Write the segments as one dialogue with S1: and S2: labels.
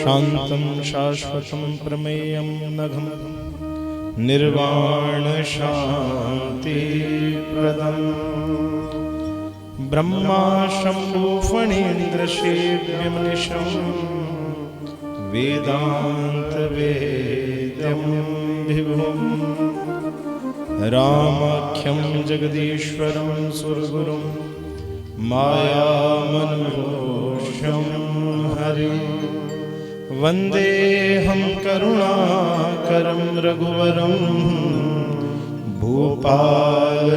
S1: शांतं शाश्वतं प्रमेयं नघं निर्वाण शांति प्रदम् ब्रह्मा शंभु फणीन्द्र सेव्यमनिशं वेदांत वेद्यं विभुं रामाख्यं जगदीश्वरं सुरगुरुं मायामनोषं हरि वन्देऽहं करुणाकरं रघुवरं भूपालचूडामणिं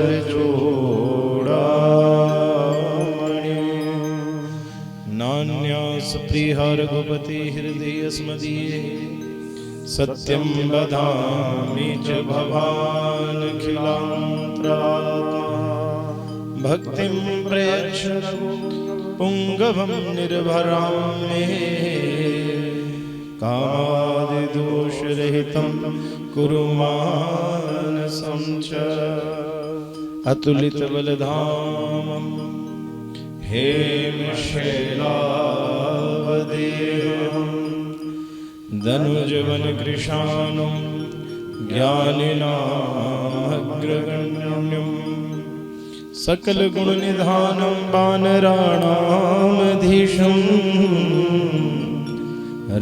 S1: नान्यास्पृहा रघुपति हृदयस्मदीये सत्यं वदामि च भवानखिलान्तरात्मा भक्तिं प्रयच्छ पुंगवं निर्भरां मे कामादिदोषरहितं कुरु मानसं च अतुलितबलधामं हेमशैलावदेहं धनुजवनकृशानं ज्ञानिनामग्रगण्यं सकलगुणनिधानं वानराणामधीशं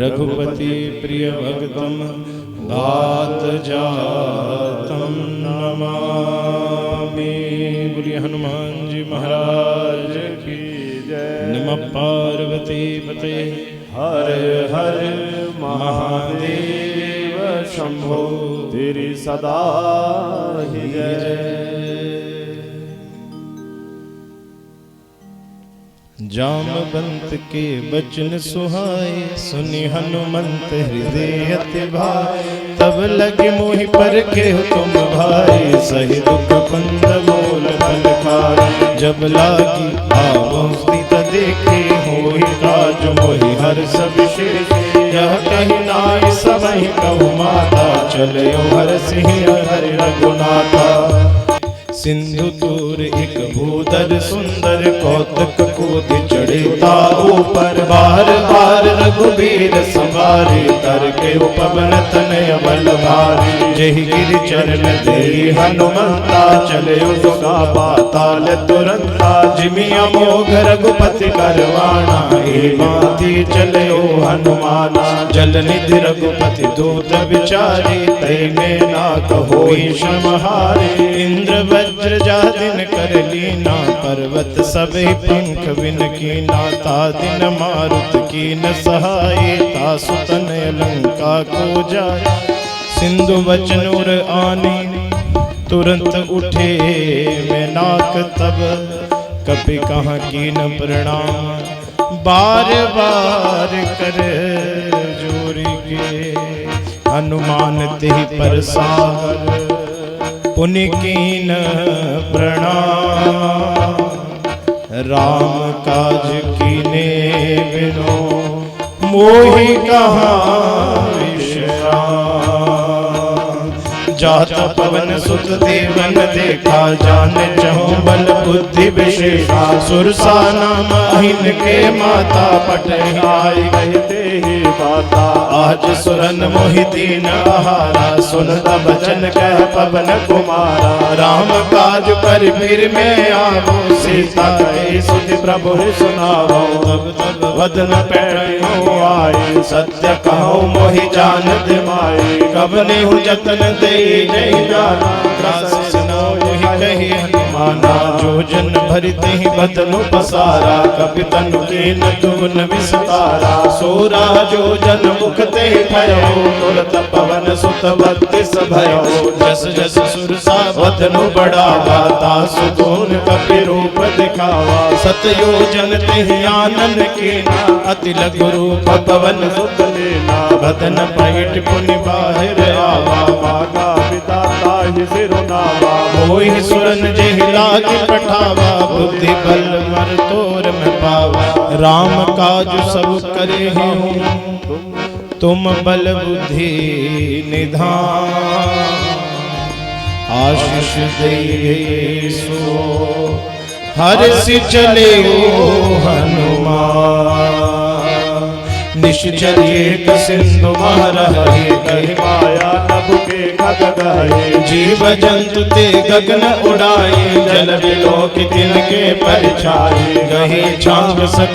S1: रघुपति प्रियभक्तं वातजातं नमामि। बोलिए हनुमान जी महाराज की जय। नमः पार्वती पते हर हर महादेव शंभो तेरी सदा ही जय। जामवंत के बचन सुहाए सुनि हनुमंत हृदय अति भाए तब लगे मोहि पर के तुम भाई सही दुख कंद मोल फल खाए जब लागी आवस्ती देखे होहि काज मोहि हर सब शेष यह कही नाई सबहि कहु माता चले हर सिंह हरि रघुनाथा सिंधु दूर एक भूधर सुंदर कौतक कूद चढ़े ताऊ पर बार बार रघुबीर संवारे तर के उपवन तनय बल भारी जहि गिरि चरण दे हनुमंता चले उगा पाताल तुरंता जिमिया मोघ रघुपति करवाना हे माती चले ओ हनुमाना जल निधि रघुपति दूत विचारे तय में ना कहोई समहारे इंद्र वज्र जा दिन कर लीना पर्वत सबे पंख बिन कीना ता दिन मारुत की न सहाय ता सुतन लंका को जाय सिंधु वचनूर आनी तुरंत उठे मैं नाक तब कपि कहाँ की न प्रणाम बार बार कर जोरी के हनुमान तेहि पर सागर पुनि कीन प्रणाम राम काज कीने बिनो मोहि कहाँ विश्राम जाता पवन सुत देवन देखा जान चहु बल बुद्धि विशेषा सुरसा नाम अहिन के माता पटहाई कहते ही माता आज सुरन मोहि दीन आहारा सुनत बचन कह पवन कुमारा राम काज कर फिर में आवो सीता के सुधि प्रभु सुनावो तब तब वदन पैणो आए सत्य कहो मोहि जानत माए कबने हूँ जतन दे जय जाना ग्रास मोहि कही हनुमाना जो जन भरते ही बदनु पसारा कपि तनु के न तुन विस्तारा सोरा जो जन मुख ते भयो तुरत पवन सुत बत्तिस भयो जस जस सुरसा बदनु बढ़ावा तासु तोन कपि रूप दिखावा सतयोजन तेहि आनन कीना अति लघु रूप पवन सुत लेना बदन पैठ पुनि बाहिर आवा मागा विदाता ही सिरुनावा मोहि सुरन जेहि लागी पठावा बुद्धि बल मर तोर में पावा राम काज सब करे हूँ तुम बल बुद्धि निधान आशीष दे सो हर सि चले ओ हनुमान निश्चर एक सिंधु मारहि कहि
S2: माया नभ के खग गए
S1: जीव जंतु ते गगन उड़ाए जल बिलोक तिनके परछाए गही छांग सक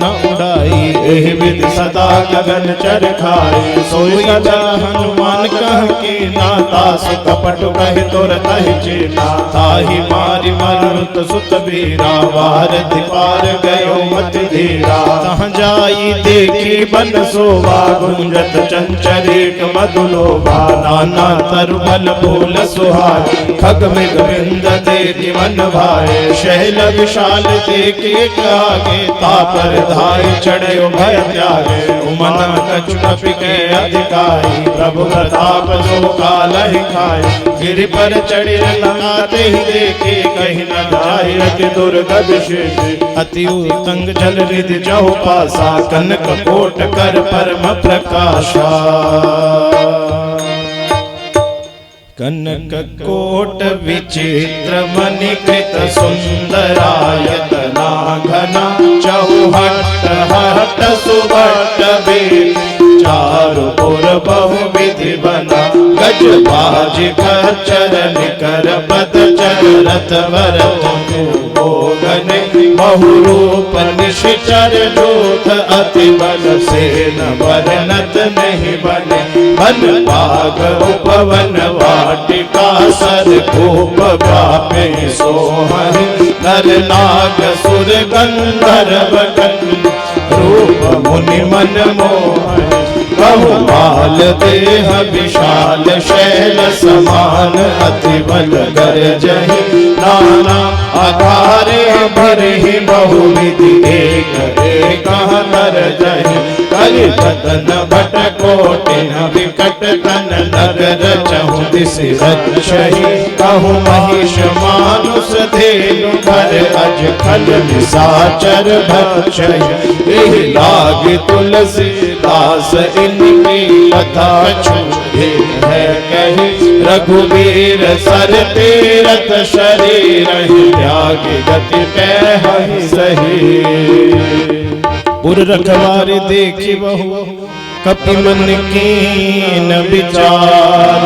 S1: न उड़ाई एहि विधि सदा गगन चर खाए सोई जा हनुमान कह के नाता सुख पट कहि तोर तहि चेता ताहि मारि मरुत सुत बीरा भारत पार गयो मति धीरा तहाँ जाई देखी बन शोभा गुंजत चंचरीक मधुलोभा नाना तरुबल फूल सुहाग खग मृग बिंद देखि मन भाए शैल विशाल देखि आगे तापर धाय चढ़े भय त्यागे उमना कछु कपि के अधिकारी प्रभु प्रताप जो काल ही खाए गिरि पर चढ़े लगाते ही देखे कहीं न जाए अति दुर्गद शेष अति उत्तंग जल निधि जहु पासा कनक कोट कर परम प्रकाशा कनक कोट विचित्र मणिकृत सुंदरायतना घना चौहट हट सुभट बेल चारु पुर बहु विधि बना गज बाज खच्चर निकर पद चरत भरत गने बहुरूप निश्चर जोत अति बल सेन वर्णत नहीं बने बन पाग उपवन वाटिका सर खूप व्यापे सोहन नर नाग सुर गंधर्व रूप मुनि मन मोहन बहुमाल देह विशाल शैल समान अति बल गरजहि नाना आधारे भरहि बहुविधि एक एक नर जहि कलि बदन भट कोटिन विकट तन नगर चहु दिस रक्षहि कहु महिष मानुष धेनु घर अज खल निसाचर भक्षहि एहि लाग तुलसी दास इनकी कथा छूटे है कही रघुवीर सर तीरथ शरीर त्याग गति कहि सही पुर रखवारे देखी बहु कपि मन कीन विचार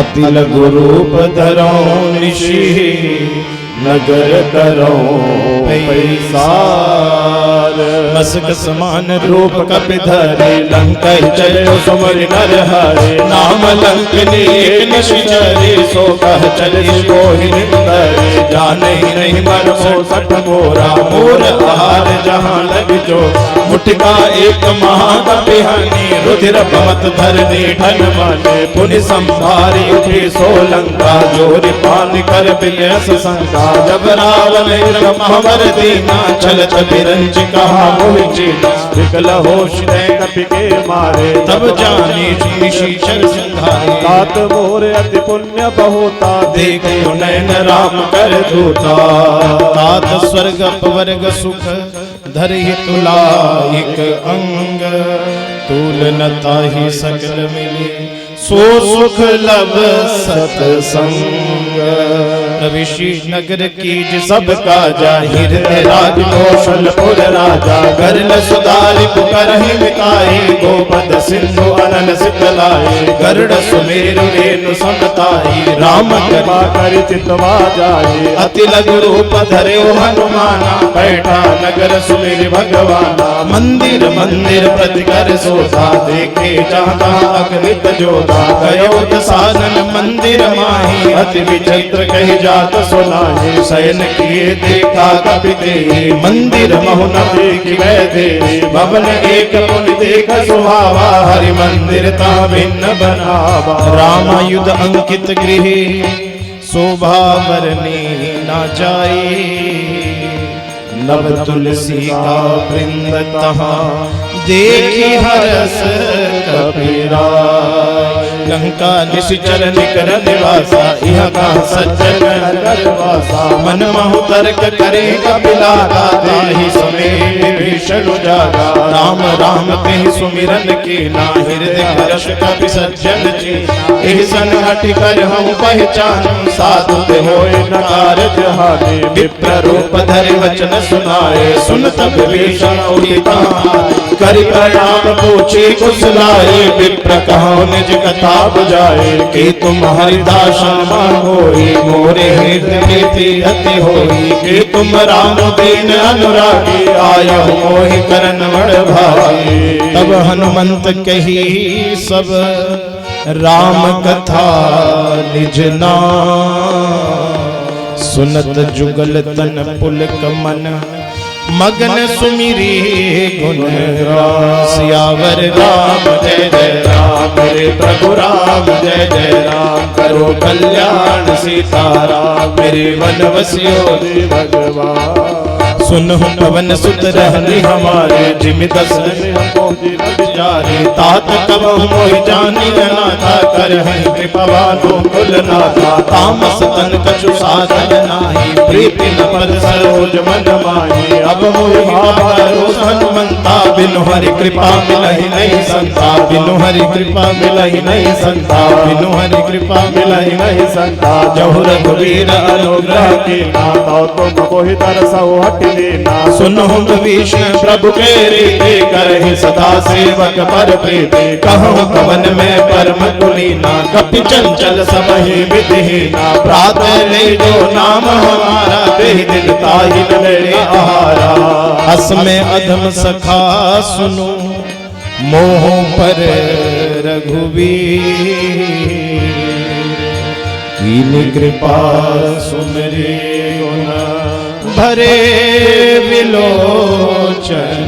S1: अति लघु रूप धरो निशि नगर करो पैसार मस्क समान रूप कपि धरे लंका चलो सुमर नर हरे नाम लंकनी निश्चरे सो कह चले कोहि निंदरे जाने नहीं मर मो सठ मोरा मोर आहार जहाँ लग जो मुठका एक महाकपि हनी रुधिर पमत धरनी ठन माने पुनि संभारी उठे सोलंका जोरि पान कर बियस संका जब रावण महावर दीना चलत बिरंज कहा मोहि चेता विकल होश ने कपि के मारे तब जाने निशीचर संधारे तात मोर अति पुण्य बहुता देखे नयन राम कर धूता तात स्वर्ग अपवर्ग सुख धरि तुलाइक अंग तुलनता ही सकल मिले सो सुख लब सतसंग प्रविशी नगर कीज सब काजा हृदय राज कौशलपुर राजा गरल सुधारि पुकारहि मिताई गोपद सिंधु अनल सितलाई गरुड़ सुमेरु रेणु समताई राम कृपा करि चितवा जाई अति लघु रूप धरे हनुमाना बैठा नगर सुमेर भगवाना मंदिर मंदिर प्रति कर सोता देखे जाता अगणित जोता गयो दसानन मंदिर माही अति विचित्र कहि जात सुनाहि शयन किए देखा कपि देहि मंदिर महु न देखि वैदे भवन एक पुनि देख सुहावा हरि मंदिर ता भिन्न बनावा रामायुध अंकित गृह शोभा बरनी न जाई नव तुलसी का वृंद तहाँ देखी हरस कपिराय लंका निश्चर निकर निवासा यह कहाँ सज्जन
S2: नरवासा
S1: मन महु तर्क करे कपिला ताहि समेत भीषण जागा राम राम कहि सुमिरन की ना हृदय रस कपि सज्जन जी ऐसन हटि कर हम पहचान साधु ते होए न कारज हानि विप्र रूप धरि वचन सुनाए सुन तब भीषण उठिता करि प्रणाम पूछी कुशलाए विप्र कहो निज कथा बुझाए कि तुम हरिदासन होई मोरे हृदय प्रीति अति होई कि तुम राम दीन अनुरागी आयो मोहि करन बड़ भाई तब हनुमंत कही सब राम कथा निज नाम सुनत जुगल तन पुलक मन मगन सुमिरी गुण सियावर राम जय जय राम रे प्रभु राम जय जय राम करो कल्याण सीताराम मेरे वन वसियो
S2: भगवान
S1: सुन पवन सुत रहनी हमारे जिम दस जारे तात कब मोहि जानी नाथा कर कृपवानो कुल नाथा तामस तन कछु साधन नाही प्रीति न पद सरोज मन माही अब मोहि भावरो हनुमंता बिनु हरि कृपा मिलहि नहीं संता बिनु हरि कृपा मिलहि नहीं संता बिनु हरि कृपा मिलहि नहीं संता जहु रघुवीर अनुग्रह की
S2: नाता तुम मोहि तरसहु हटि देना
S1: सुनो विष्णु प्रभु के रीति करहि सदा सेवक पर प्रीति कहो कवन में परम कुलीना कपि चंचल समहि विधिहीना प्रातः ले जो नाम हमारा देहि दिन ताहि न मेरे आहारा हस में अधम सखा सुनो मोह पर रघुवीर कीन कृपा सुमरे गुण भरे विलोचन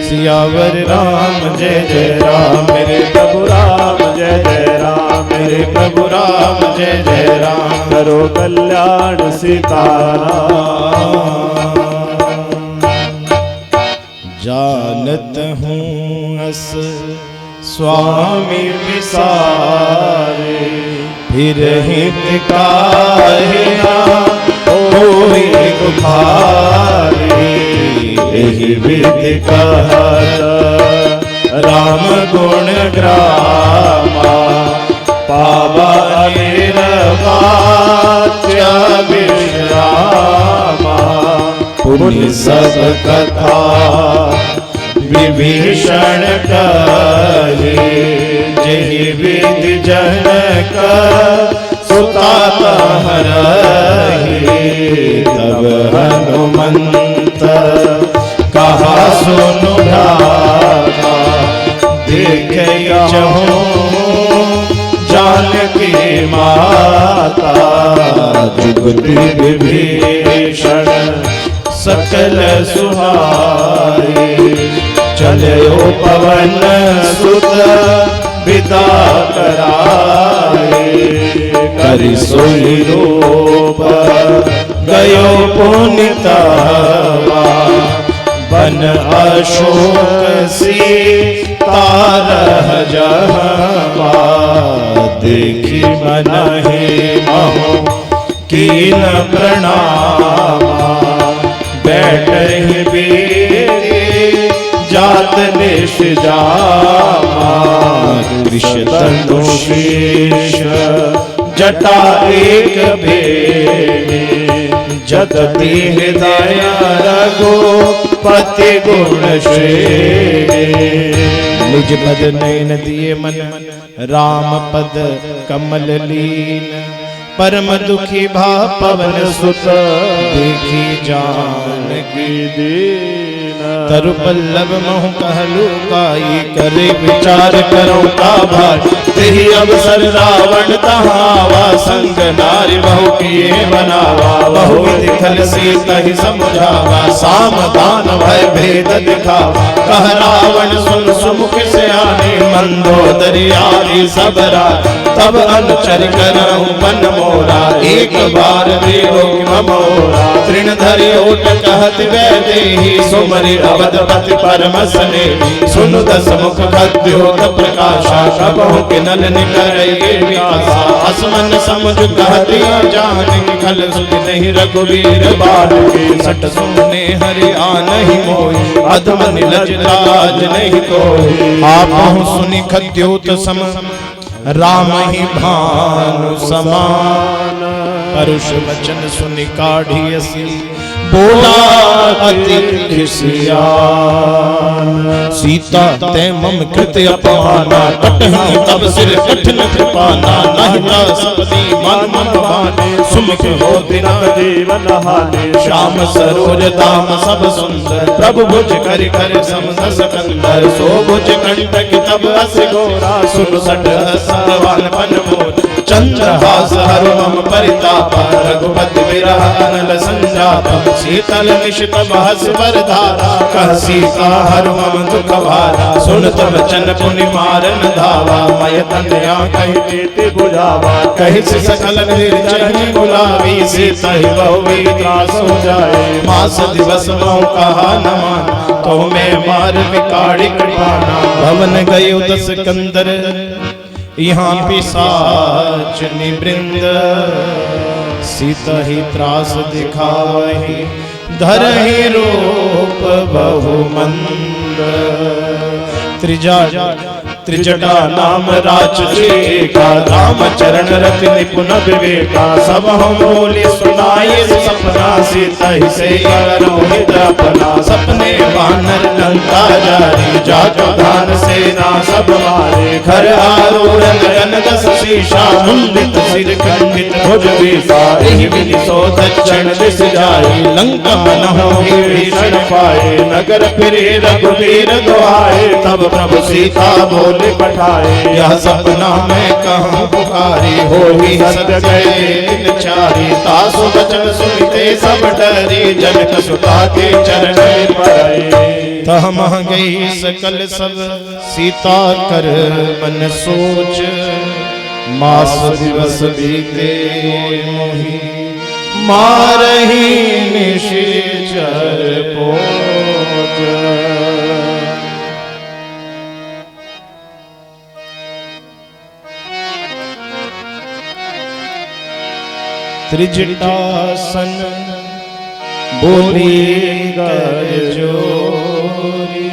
S1: सियावर राम जय जय राम मेरे प्रभु राम जय जय राम मेरे प्रभु राम जय जय राम
S2: करो कल्याण सीताराम
S1: जानत हूँ अस स्वामी विसारे फिर हित काहे होई गुहारे एहि विधि कहत राम गुण ग्रामा पावा निर्वाच्य विश्रामा पुण्य सब कथा विभीषण कहे जहि विधि जनक सुता हरहि तब हनुमंत कहा सुनु भ्राता देखे चहु जानकी माता जुगति विभीषण सकल सुहाए चलो पवन सुत विदा कराए करि सोई रूप गयो पुनितवा बन अशोक सीतारह जहवा देखी मन हे महो कीन प्रणामा बैठहि बेरी जात निश जामा कृष्ण तनु शीश जटा एक भेदी जगति हृदय रघुपति गुण श्रेणी निज पद नयन दिए मन राम पद कमल लीन परम दुखी भा पवन सुत देखी जानकी दीन तरु पल्लव महु कहलु काई करे विचार करो का भाई तेहि अवसर रावण तहावा संग नारी बहु किए बनावा बहु दिखल सीता ही समझावा सामदान भय भेद दिखावा कह रावण सुन सुमुख से आने मंदोदरी आदि सबरा तब अनुचर करऊं बन मोरा, एक बार देहो ममोरा। तृण धरि ओट कहत वैदेही, सुमरि अवधपति परमसने। सुनु दस मुख खद्योत प्रकाशा, कबहु किनल निकरये विकासा। असमन समुझ कहति जान, खल सुध नहीं रघुवीर बाल के। सट सुने हरि आनहि मोहि, अधम निलज लाज नहीं कोई। आपहु सुनि खद्योत सम, राम ही भानु समान। परुष वचन सुनि काढ़ियसी, बोला अति खिसियान। सीता ते मम कृत अपमाना, कटहि तब सिर कठिन कृपाना। नहीं सपदी मन मम भाने, सुमुख हो दिन जीवन हाने। श्याम सरोज दाम सब सुंदर, प्रभु भुज कर कर समदस कंदर। सो भुज कंटक तब अस गोरा, सुन सट सवान पन मोर। चंद्रहास हर मम परितापा, रघुपति विरह अनल संजाता। शीतल निशित बहस बरधारा, कह सीता हर मम दुख भारा। सुनत वचन पुनि मारन धावा, मय तनया कहि प्रीति बुझावा। कहि सकल निर्जन बुलावी, सीता ही बहु सो जाए। मास दिवस बहु कहा न माना, तो मैं मार विकाड़ी कृपाना। भवन गयो दस कंदर, यहाँ पिशाच निवृंद। सीता ही त्रास दिखावही, धरहि रूप बहुमंद। त्रिजटा नाम राक्षसी का, राम चरण रति निपुण विवेका। सब हम बोले सुनाए सपना, सीता ही से रोहित अपना। सपने वानर लंका जारी, जातो धान सेना सब मारे। घर आरूढ़ नयन दस शीशा, मुंडित सिर खंडित भुज बीसा। एहि विधि सो दक्षिण दिस जाई, लंका मनहु भीषण पाए। नगर फिरे रघुवीर दुआए, तब प्रभु सीता बोले पठाए। यह सपना मैं कहूँ पुकारी, होई सत्य गए चारी। तासु वचन सुनते सब डरी, जनक सुता के चरण पड़े। तह मह गई सकल सब, सीता कर मन सोच। मास दिवस बीते मोहि, मारहि निशिचर पोच। त्रिजटासन बोली कर जोरी,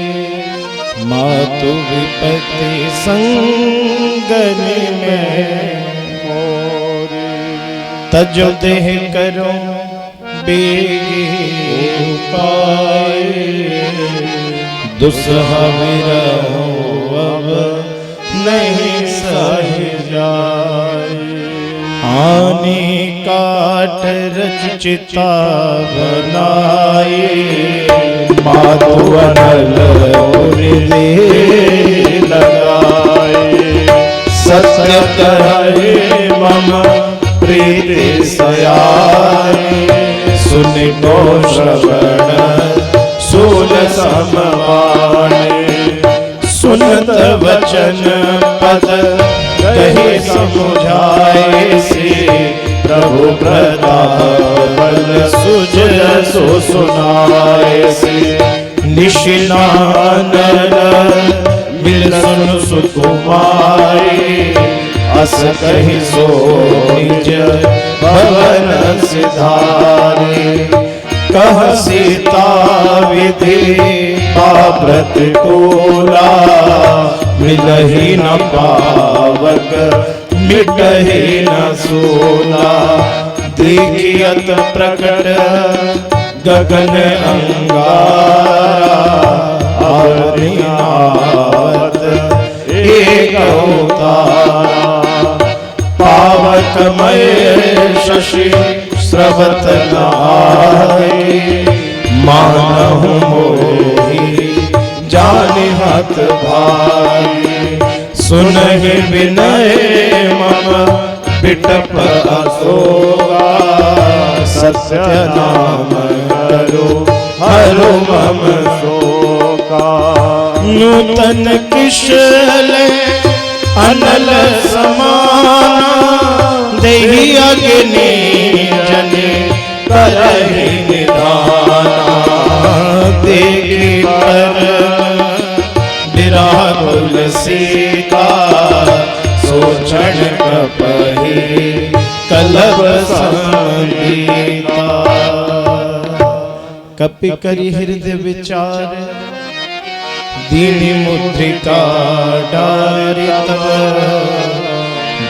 S1: मातु विपत्ति संगनि में मोरी। तजो देह करो बेगी उपाय, दुसह विरहो अब नहीं सह जाए। आने काट रच चिता बनाए, माधु अनल हृदय लगाए। सत्य कहे मम प्रीति सयाए, सुन को श्रवण सूल समवाणे। सुनत वचन पद कहे समुझाए से, प्रभु प्रताप बल सुज सो सुनाए से। निशिनानर मिल सुन सुकुमारी, अस कहि सो निज भवन सिधारे। कह सीता विधि प्रतिकूला, मिलहि न पावक मिटहि न सोला। देखियत प्रकट गगन अंगारा, अवनिनाथ एक अवतारा। पावकमय शशि स्रवत नाहि, मानहु मोहि जानिहत भाई। सुनहि विनय मम बिटप असोगा, सत्य नाम करो हरो मम शोका। नूतन किशले अनल समाना देहि अग्नि जने करहि निधाना देखे परम विराकुल सीता सोचण कपहि कलब संगीता। कपि करि हृदय विचार दीनी मुद्रिका डारि तब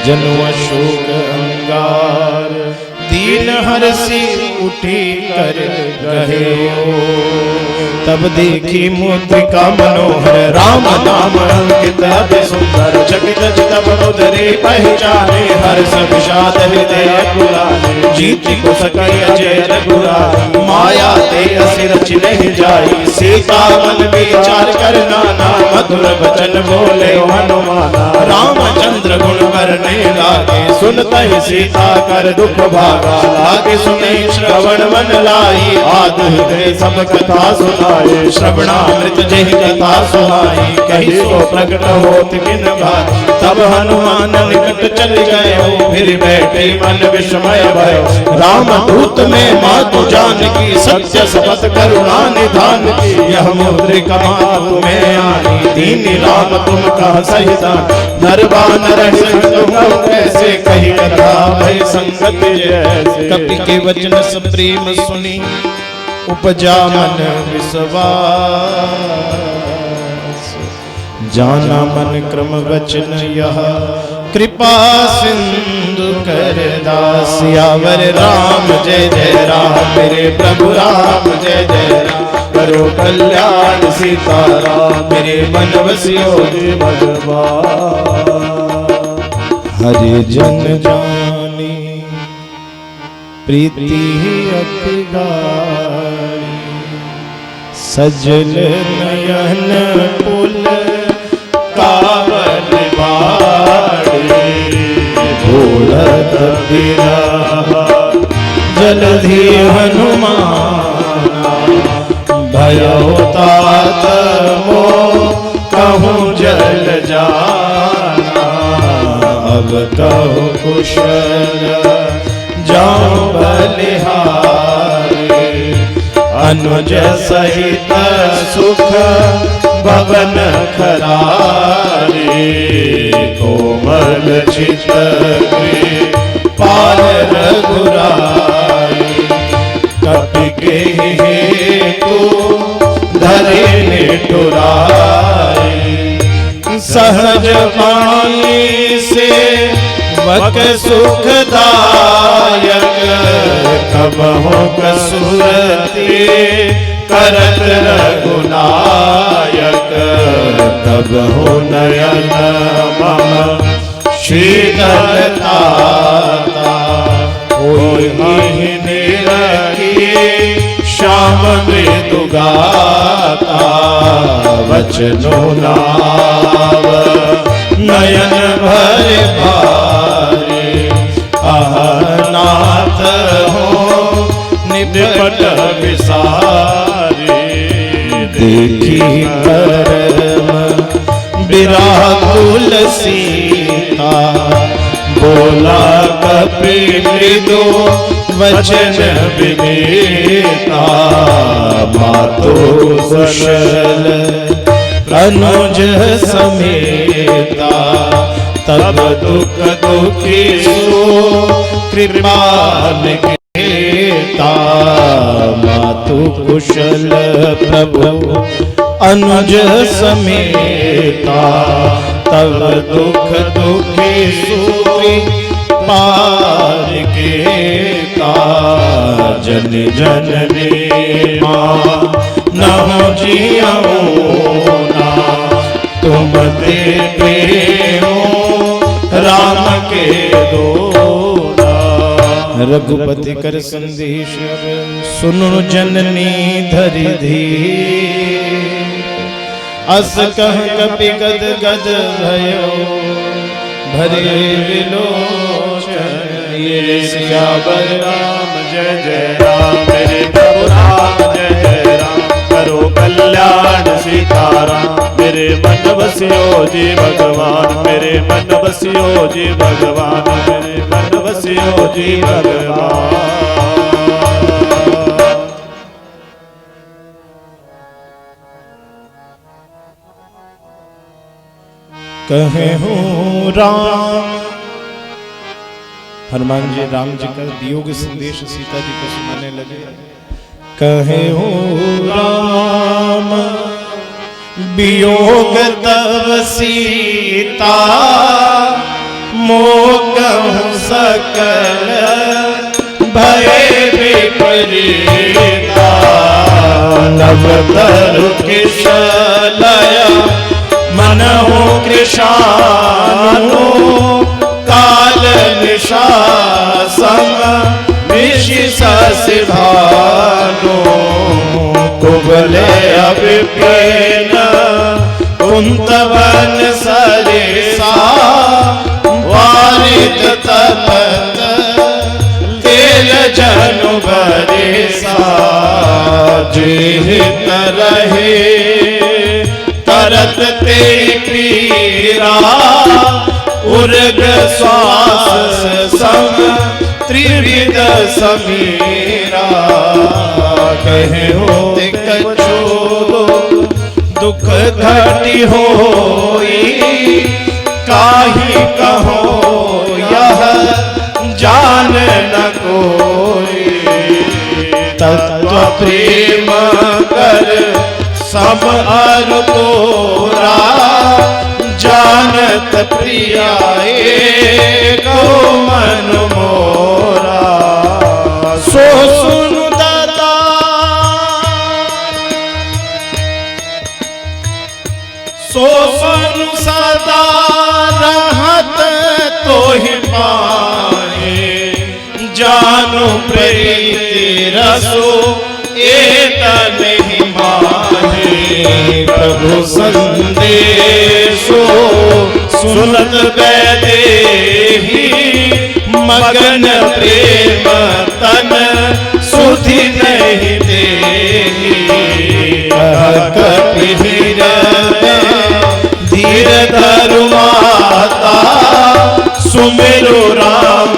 S1: जनु अशोक अंगार दीन हरसी उठी कर गहे। तब देखी मुद्रिका मनोहर राम नाम अंकित अति सुंदर चकित चित बड़ोदरी पहचाने हर्ष विषाद हृदय पुराने जीत को सकई अजय रघुराई माया ते असि रच नहीं जाई सीता मन विचार कर नाना मधुर वचन बोले हनुमाना रामचंद्र गुण करने लागे सुनते ही सीता कर दुख भागा लागे सुने श्रवण मन लाई आद हृदय सब कथा सुनाए श्रवणामृत जहि कथा सुनाई कही सो प्रकट होत किन भाई। तब हनुमान निकट चल गए फिर बैठे मन विस्मय भयो राम दूत में मातु जानकी सत्य शपथ करुणा निधान की यह मुद्रिका मातु में आई दीनी राम तुम कह सहिता नरवानर कैसे कही कथा भय संगत जैसे। कपि के वचन सब प्रेम सुनी उपजा मन विश्वास जाना मन क्रम वचन यह कृपा सिंधु कर दास। सियावर राम जय जय राम मेरे प्रभु राम जय जय राम करो कल्याण सीताराम मेरे मन बसियो भगवान। हरि जन जानी प्रीति अति गाढ़ी सजल नयन पुल कावल बाड़ी भोलत बिरहा जलधि हनुमान भयो तात मो कहूँ जल जाना अब कहूँ कुशल जाऊं बलिहारी अनुज सहित सुख भवन खरारी कोमल चित पाल रघुराई कपि के हेतु धरे निठुराई सहज पानी से वक सुखदायक कबहु कसुरति करत रघुनायक कबहु नयन मम शीतलता होई निरखी श्याम मृदुगाता वचनो नाव नयन भर भारे अहनाथ हो निपट विसारे देखी परम विराकुल सीता बोला कपि मृदु वचन विवेता मातो कुशल अनुज समेता तब दुख दुखी सो कृपान केता मातु कुशल प्रभु अनुज समेता तब दुख दुखी सो पार केता जन जननी माँ न हो जियाऊं ना तुम ते प्रेमो राम के दोना। रघुपति कर संदेश सुनो जननी धरि धीर अस कह कपि गद गद भयो भरे विलोचन ये सियावर राम जय जय राम मेरे प्रभु राम जय जय राम करो कल्याण सीताराम।
S2: मेरे मन बसियो जी भगवान, मेरे मन बसियो जी भगवान, मेरे मन बसियो जी भगवान।
S1: कहे हूँ राम, हनुमान जी राम जी का वियोग संदेश सीता जी को सुनाने लगे। कहे हूँ राम वियोग तव सीता, मोह सकल भय विपरीता। नव तरु किशलया मनहु कृशानु, काल निशासम ऋषि ससिभानु। कुबले अविपिन कुंतवन सरिसा, वारित तपत तेल जनु बरिसा। जिहित रहे तरत ते पीरा, उर्ग श्वास सम त्रिविध समीरा। कहे हो कछो दुख घटी होई, काहि कहो यह जान न कोई। तत्व प्रेम कर सब अर तोरा, जानत प्रिया एको मन मोरा। सो सुनु दाता सो सुनु सदा रहत तोहि पाए। जानो प्रीति रसो एक नहीं माहे। प्रभु संदेशो सुनत वैदेही, मगन प्रेम तन सुधि नहीं देही। कपि हृदय धीर धरु माता, सुमिरो राम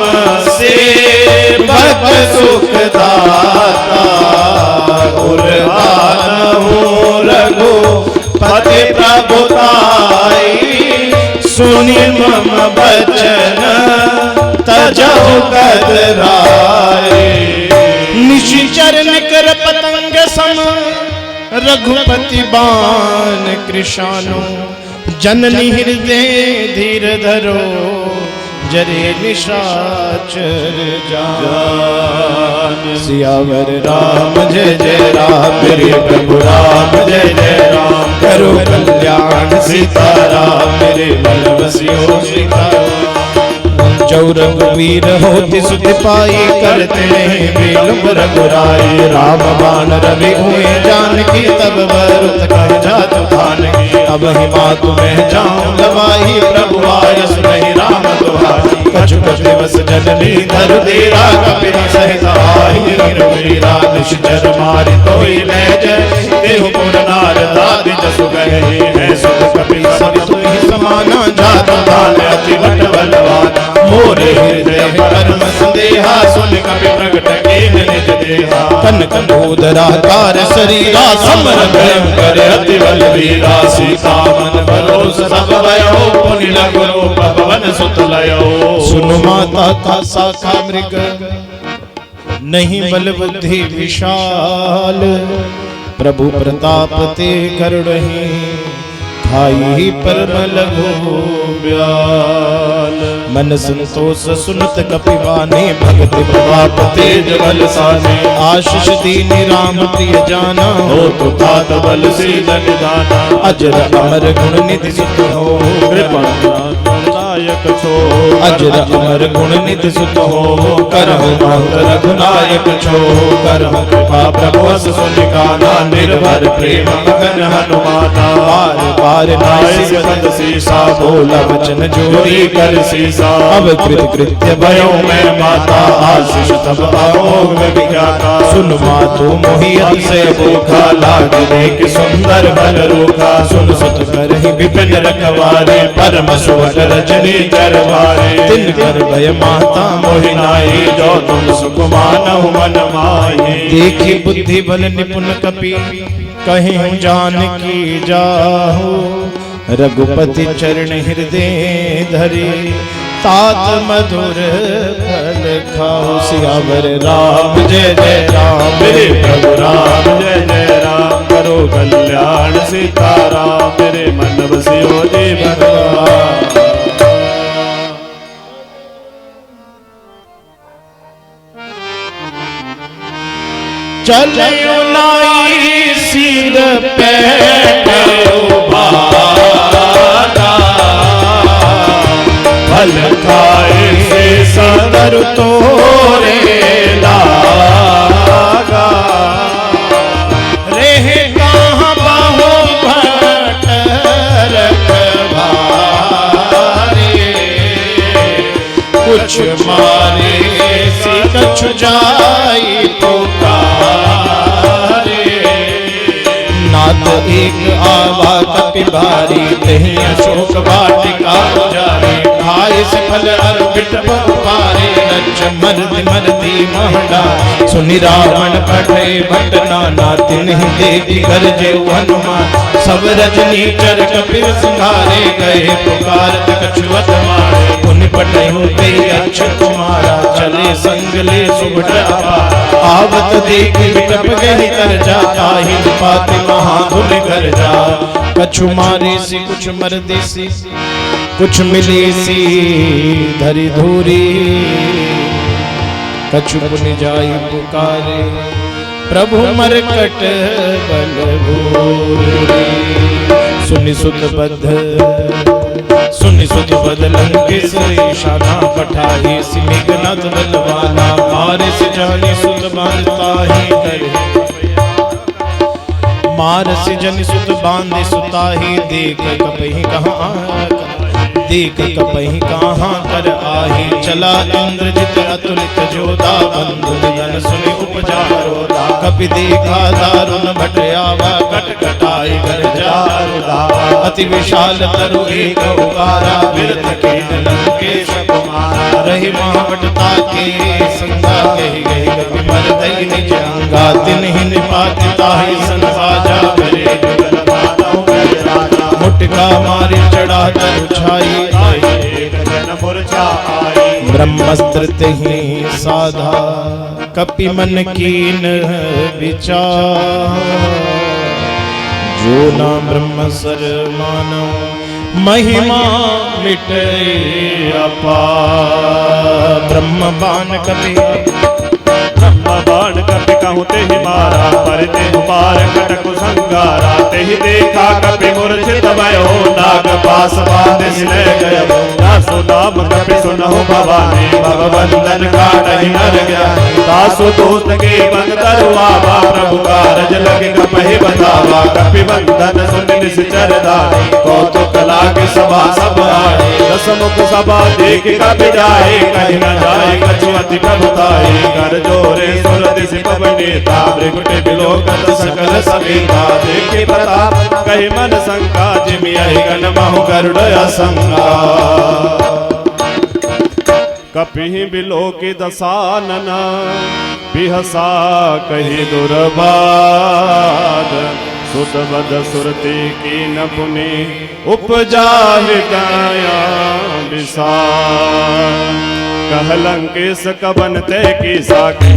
S1: से भक्त सुख दाता। रघु पति प्रभुताई, सुनि मम बचन तजहु कदराए। निशिचर निकर पतंग सम रघुपति बाण कृशानु। जननी हृदय धीर धरो, जरे निशाचर जान। सियावर राम जय जय राम, मेरे प्रभु राम जय जय राम। करो कल्याण सीताराम, मेरे मन बसियो सीताराम। जो रघुवीर होति सुधि पाई, करते नहीं विलंब रघुराई। राम बाण रवि हुए जानकी, तब बरुत कह जातु धानकी। अब ही मातु में जाऊं गवाही, प्रभु आय सुनहि राम दुहाई। कछु कछु दिवस जननी धरु धीरा, कपि सहित आहि रघुवीरा। निश्चर मारि तोहि ले जय, देहु पुर नारद आदि जसु गहे। है सुख कपि सब तुहि समाना, जातु दान अति बट बलवाना। मोरे हृदय परम संदेहा, सुन कपि प्रगट कीन निज देहा। तन कंबोदरा कार शरीरा, समर भयंकर अति बलवीरा। सीता मन भरोस सब भयो, पुनि लघु रूप पवन सुत लयो। सुनु माता का शाखा मृग, नहीं बल बुद्धि विशाल। प्रभु प्रताप ते करुणहि, खाई परमल गोब्याल। मन संतोष सुनत कपिवाने, भगति प्रभाप तेज बल साने। आशीष दीनि राम प्रिय जाना, हो तो तात बल शील निधाना। अजर अमर गुण निधि सुत हो, कृपा नायक छो। अजर अमर गुण निधि सुत हो, करहु बहुत रघुनायक छो। करहु कृपा प्रभु अस सुनिकाना, निर्भर प्रेम मगन हनुमाना। बार बार नाय पद सी
S2: शीसा,
S1: बोला वचन जोरी
S2: कर शीसा।
S1: अब कृत कृत्य भयो
S2: मैं माता आशीष तब अमोघ विख्याता।
S1: सुन मातु मोहियत से
S2: भूखा लाग देख सुंदर बल रूखा।
S1: सुन सुत करहि
S2: विपिन रखवारे परम सुवट रजनी दरबारे।
S1: तिन कर भय माता
S2: मोहिनाई जो तुम सुख मानहु मन माही।
S1: देखी बुद्धि बल निपुण कपि कहीं जान की जाहु। रघुपति चरण हृदय धरे तात मधुर फल खाओ। सियावर राम जय जय राम।
S2: मेरे प्रभु राम जय जय राम। करो कल्याण सीताराम। मेरे मन बसियो जी भगवान।
S1: चलो लाई सिर पे
S2: फल खाए से सदर तोरे लागा।
S1: रेह कहाँ बाहो भट रखवारे। कुछ मारे से कछु जाई पुकारे। नाथ एक आवा कपि भारी तही अशोक वाटिका उजारी। खाए से फल अर्पित पारे नच मर्द मर्दी महडा। सुनि रावण पठे भट नाना तिन्हि देखि गरजे हनुमान। सब रजनी चर कपिल संघारे गए पुकारत कछुअत मारे। पुनि पटहु ते अक्षय कुमारा चले संग ले सुभट अपार। आवत देखि विटप गहि कर जाता ही पाति महाधुन कर जा। कछु मारे सी कुछ मर्दी सी कुछ मिली सी धरी धूरी। कछु पुनि जाई पुकारे प्रभु मरकट बल भूरी। सुनि सुत बद लंकेश शाखा पठाई। सिमिगनाथ बलवाना मारे से जानी सुत बांधता ही करे। मार से जन सुत बांधे सुताही। देख कपहि कहाँ कर आही। चला इंद्रजित अतुलित जोधा बंधु निधन सुनि उपजा रोधा। कपि देखा दारुण भट आवा कट कटाई घर जारुदा। अति विशाल तरु एक उबारा बिरथ के लंकेश कुमारा। रही महावटता के संगा कही गई कपि मर दई निज अंगा। तिन्हि निपाति ताहि सन बाजा करे। मुटका मारी चढ़ा तरु छाई। ब्रह्मस्त्र तेहि साधा कपि मन कीन विचार। जो ना ब्रह्म सर मानो महिमा मिटे अपार। ब्रह्म बाण
S2: कपि कहूँ तेहि मारा। पर तेहु पार कटकु संगारा। तेहि देखा कपि मूर्छित भयो। नाग पास बांधे सिले गयो। दासु नाम कपि सुनहु भवानी। भगवंदन काटहि नर ज्ञानी। दासु दोस्त के बंद तरुआवा। प्रभु कारज लगे कपहि बतावा। कपि बंधन सुन निश्चर दानी। कौतुक लागे सभा सब आए। दस मुख सभा देख कपि जाए। कहीं न जाए कछु अति प्रभुताई। कर जोरे सुर दिशि पवनेता। भृगुटे बिलोकत सकल समेता। देखे प्रताप कहि मन शंका। जिमियहि गण महु गरुड़ असंगा। कपिहि बिलोकि दसानन। बिहसा कहि दुर्बाद। सुत बद सुरति कीन पुनि उपजा हृदय विषाद। कह लंकेश कवन ते की साखी।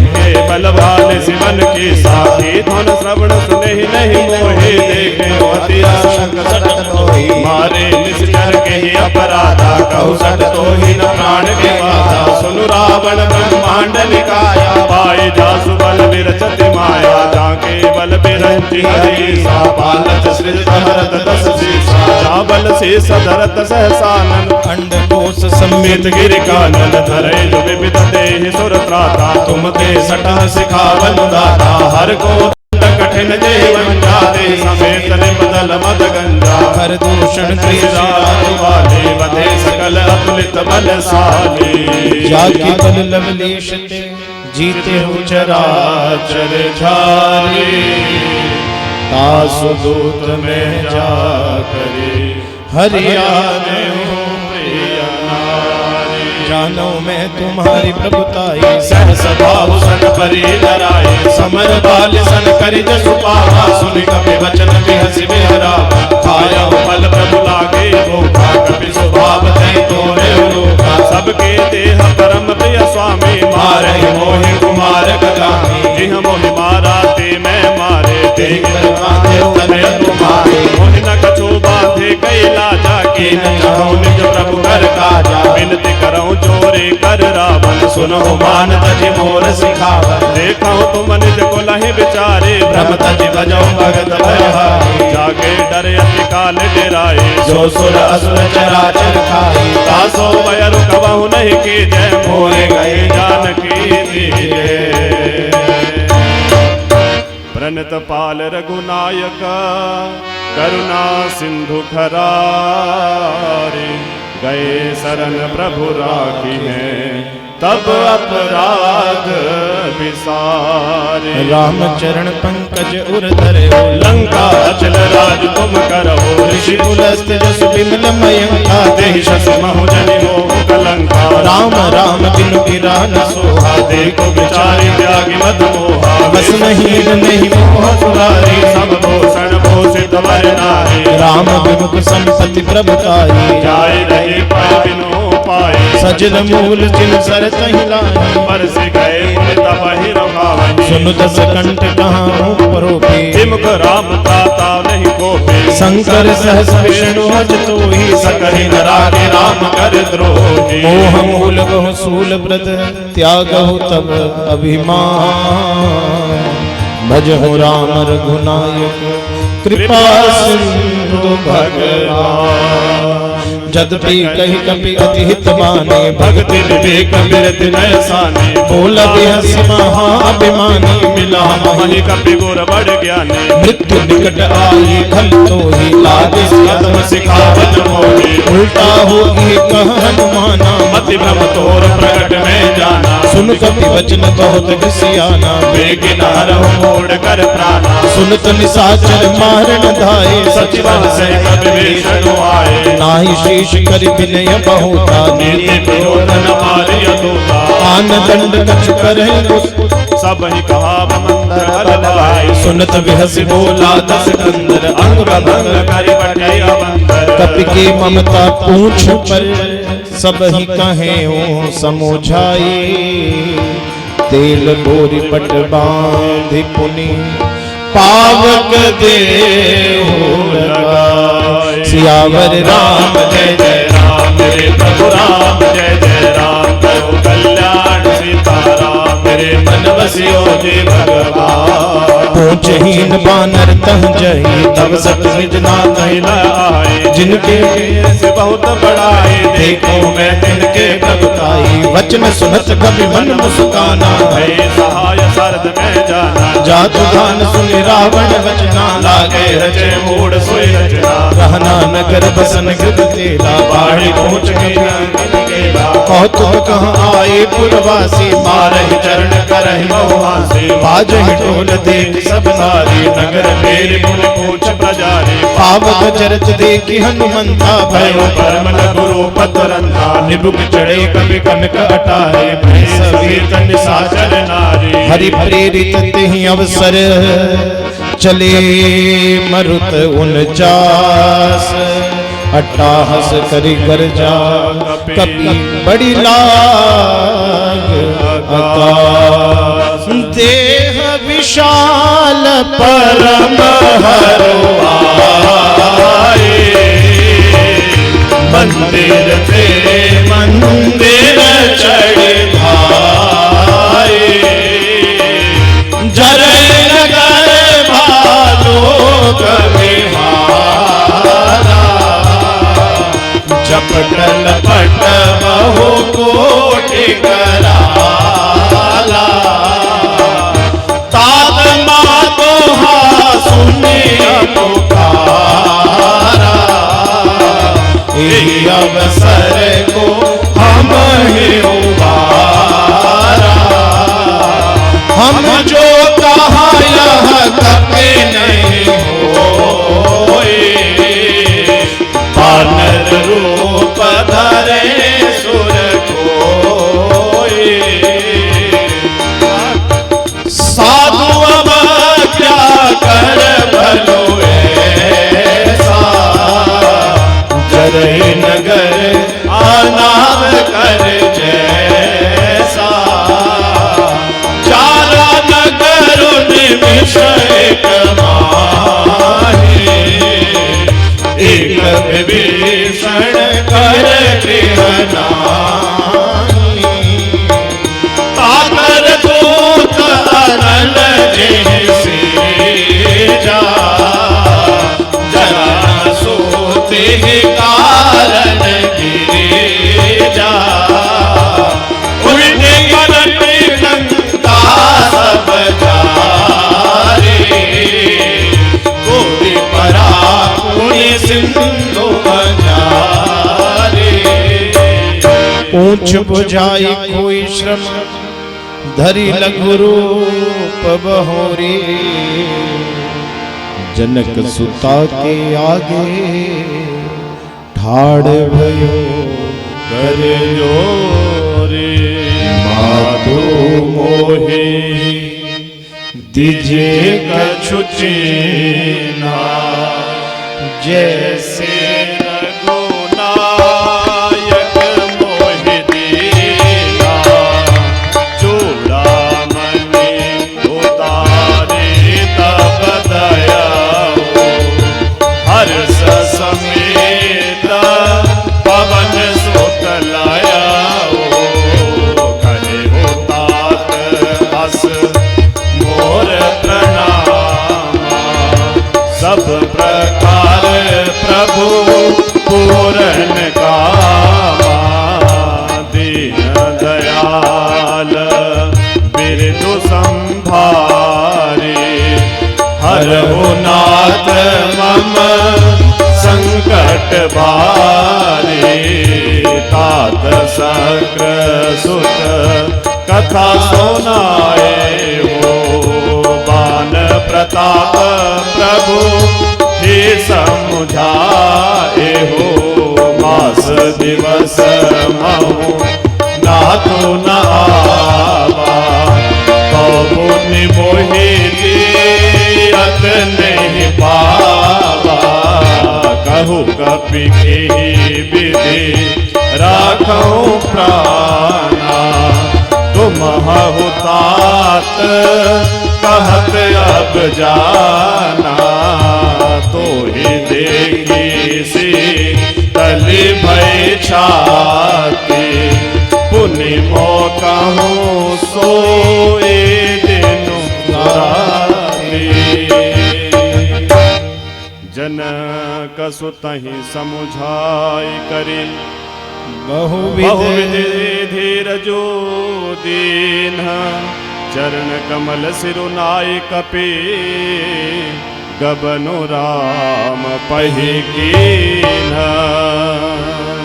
S2: बलवान सिमन की साखी। धन श्रवण सुने नहीं मोहे। देखे अति आशंक सट तोहि। मारे निश्चर के ही अपराधा। कहु सट तोहि न प्राण के बाधा। सुनु रावण ब्रह्मांड निकाया। पाए जासु बल विरचति माया। जाके बल बिरंचि हरीसा। पालत सृजत हरत दस शीसा। जाबल शेष धरत सहसानन। खंड कोश समेत गिरि कानन। धरे जो विविध देहि सुर त्राता। तुम ते सटह सिखावन दाता। हर को कठिन जीवन जाते। समेत निपद जल मद गंगा
S1: हर दूषण
S2: त्रिराज वाले बधे सकल अतुलित बलशाली
S1: जाके बल लवलेश ते जीते हो चराचर झारे तासु दूत में जा करे हरियाणे हो प्रिय नारी। जानो मैं तुम्हारी प्रभुताई
S2: सहस भाव सन परी डराए समर बाल सन करि जसु पावा सुनि कपि वचन बिहसि बिहरा खाया फल प्रभु लागे भूखा कपि स्वभाव तै तोरे लोका सबके देह परम प्रिय स्वामी मारे मोहि कुमार गगामी जिह मोहि मारा ते मैं मारे ते बांधे तने तुम्हारे मोहि न कछु बांधे कैला जाके न चाहूं निज प्रभु कर काजा विनती करऊं जोरे कर रावण सुनो मान तजि मोर सिखावन देखो तुम निज को लहि विचारे भ्रम तजि भजो भगत भयहारी जागे डर अति काल डेराए जो सुर असुर चराचर खाई तासो भयरु कबहु नहीं की जय मोरे गए जानकी दिए प्रणत पाल रघुनायक करुणा सिंधु खरारे गए शरण प्रभु राखी है तब अपराध विसारे
S1: राम चरण पंकज उर धरे
S2: लंका अचल राज तुम करो ऋषि कुलस्त जस विमल मयंका देहि शशि महुजनि हो कलंका
S1: राम राम बिनु गिरा न सोहा
S2: देखो बिचारी त्यागी मत मोहा
S1: बस नहीं मोह सुरारी
S2: सब भूषण भूषित वर नारी
S1: राम विमुख संपत्ति प्रभुताई
S2: जाय रहे पाय बिनु पाए
S1: सजल मूल जिन सर तहि लानी
S2: बरस गए तब ही रखावनी
S1: सुनु दस कंठ कहाँ परोपे
S2: विमुख राम ताता नहीं कोपे
S1: शंकर सहस विष्णु अज तो ही
S2: सकहि नरागे राम कर द्रोही
S1: मोह मूल बहु सूल व्रत त्यागहु तब अभिमान भजहु राम रघुनायक कृपा सिंधु भगवान जदपि कहि कपि अति हित माने
S2: भक्ति विवेक विरत नयसाने
S1: बोल बिहस महाअभिमानी
S2: मिला मोहनि कपि गुर बड़ ज्ञानी
S1: मृत्यु निकट आई खल तो ही लागे
S2: कदम सिखावत मोहि
S1: उल्टा हो कह हनुमाना
S2: मति भ्रम तोर प्रकट में जाना
S1: सुन कपि वचन बहुत घिसियाना
S2: बेगिन हरहु मोड़ कर प्राणा
S1: सुनत निशाचर मारन धाये
S2: सचिवन सहित विभीषण आए
S1: नाहि शीश करि विनय बहुता
S2: नीति विरोध न मारिय दूता
S1: आन दंड कछु करहि
S2: सब ही कहा मंत्र हल भाई
S1: सुनत विहस बोला दस कंदर अंग
S2: भंग करि बटिय मंत्र
S1: कपि के ममता पूछ पर सब ही कहे ओ समझाई तेल बोरी पट बांधि पुनि पावक देहु लगाए सियावर राम
S2: जय जय राम मेरे प्रभु राम जय जय राम करो कल्याण सीताराम मेरे मन बसियो जी भगवान
S1: पूछहीन बानर तह जही तब सत निज नाथ
S2: आए जिनके से बहुत बड़ाए देखो मैं तिनके प्रभुताई
S1: वचन सुनत कवि मन मुस्काना
S2: भय सहाय शरद में जाना
S1: जातु गान सुनि रावण वचना
S2: लागे रचे मूड सोई रचना
S1: रहना नगर बसन गिर तेला
S2: बाड़ी पहुँच के
S1: कौतुक कहाँ आए पुरवासी
S2: मारहि चरण करहि बहुहासी
S1: बाजहि ढोल देख
S2: सब नारी नगर मेरे मुन पूछ प्रजारी
S1: पावक चरच देखि हनुमंता
S2: भयो
S1: भयो
S2: परम गुरु पतरंता निबुक चढ़े कवि कनक अटारे भय सवेत निशाचर नारी
S1: हरि प्रेरित तिहि अवसर चले मरुत 49 अट्ठाहस करि गर्जा कपि बड़ी लाग आकाश देह विशाल परम
S2: हरवाए मंदिर ते मंदिर चढ़ भाए
S1: जरे नगर भालो
S2: कविहारा
S1: चपटल पट बहु कोटि कराला तात मातो हा सुनिया पुकार यही अवसर को हम ही उबारा। हम जो कहा यह कभी नहीं होए, वानर रूप धरे सुर कोए। साधु अब क्या कर भलो ऐसा, जरे नगर आनाव कर जैसा। चारा नगर निमिष एक माही, एक विभीषण कर गृह नाही। ताकर दूत अनल जैसे जा, जरा सोते कारण गिरे जा। उनके पलट लंका सब जारे, गोदी परा पुण्य सिंधु बजारे। ऊंच बुझाई कोई श्रम, धरी लघु रूप बहोरी। जनक सुता के आगे ठाड़ भयो कर जोरे। माधो मोहे दीजे कछु चेना, जैसे
S2: रघुनायक मोहि दीना। चूड़ामणि उतारे तब दया हो, हर्ष समेत पवन सुत लाया हो। कहे हो तात हस मोर प्रणामा, सब प्रकार प्रभु पूरन कामा। दीन दयाल बिरदु संभारे, हरहु नाथ मम संकट भारे। तात शक्र सुत कथा सुनाए हो, बान प्रताप प्रभु हे समुझाए हो। मास दिवस महु नाथो न आवा, पुण्य मोहि जियत नहीं पावा। कहु कपि के विधि राखौ प्राणा, तुम हहु तात कहत अब जाना। तो ही देखी सी तली भय छाती, पुण्य मोकहु सोए दिनु राती। जनक सुतहि समुझाई करी, बहुविधि धीरजो दीन्ह। चरण कमल सिरुनाई कपि, गबनु राम पहि कीन्ह।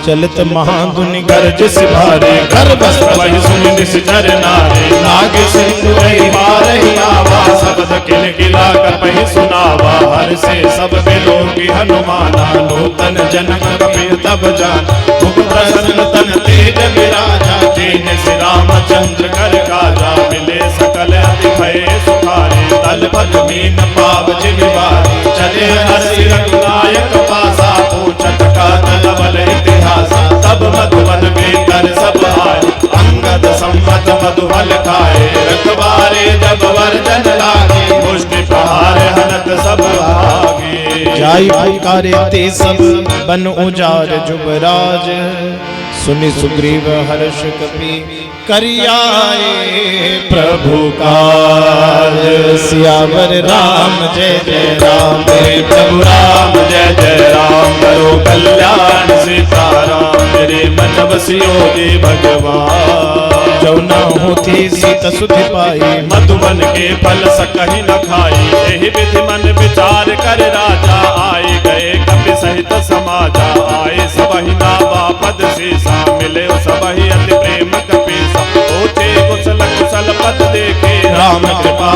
S1: चलत महाधुनि गर्ज सिभारे, घर बस वही सुनि निश्चर नारे। नाग सिंधु रही मारही आवा, शब्द किल किला कपहि सुनावा। हर से सब बिलोकी हनुमाना, नूतन जनक कपि तब जान। मुख प्रसन्न तन तेज विराजा, दीन श्री रामचंद्र कर काजा। मिले सकल अति भय सुखारे, तल पल मीन पाव जिमिवारी। चले हरि रघुनायक पासा, पूछत का तल बल इतिहासा। तब मधुबन में कर सब आए, अंगद सम्मत मधुबल खाए। रखबारे जब वर्जन लागे, मुष्टि प्रहार हनत सब भागे। जाई पुकारे ते सब बन उजार जुबराज, सुनि सुग्रीव हर्ष कपि करियाए प्रभु काज। सियावर राम जय जय राम, प्रभु राम जय जय राम। करो कल्याण सीताराम, मेरे मन बसियो जी भगवान। जो न होती सीत सुध पाई,
S2: मधुबन के फल सकहि न खाई। एहि विधि मन विचार कर राजा, आए गए कपि सहित समाजा आए सबहि नावा पद सीसा मिले सबहि अति प्रेम कपीसा ओचे कुशल कुशल पद देखे राम कृपा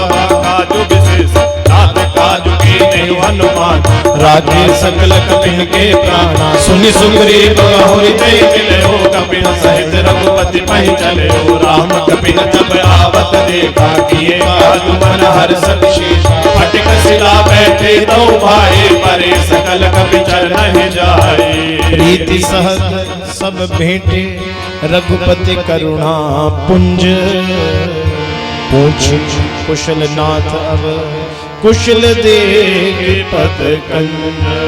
S2: काजु विशेष नाथ काजु की नहीं हनुमान
S1: राजे सकल कपिन के प्राणा सुनि सुग्रीव बहुरी
S2: हृदय मिले हो कपिन सहित रघुपति पहि चले हो राम कपिन जब आवत देखा किए काजु मन हर्ष विशेष फटिक शिला बैठे दो भाई परे सकल कपि चर नहीं जाए
S1: प्रीति सहत सब भेंटे रघुपति करुणा पुंज पूछ कुशल नाथ अब कुशल देख पद कंज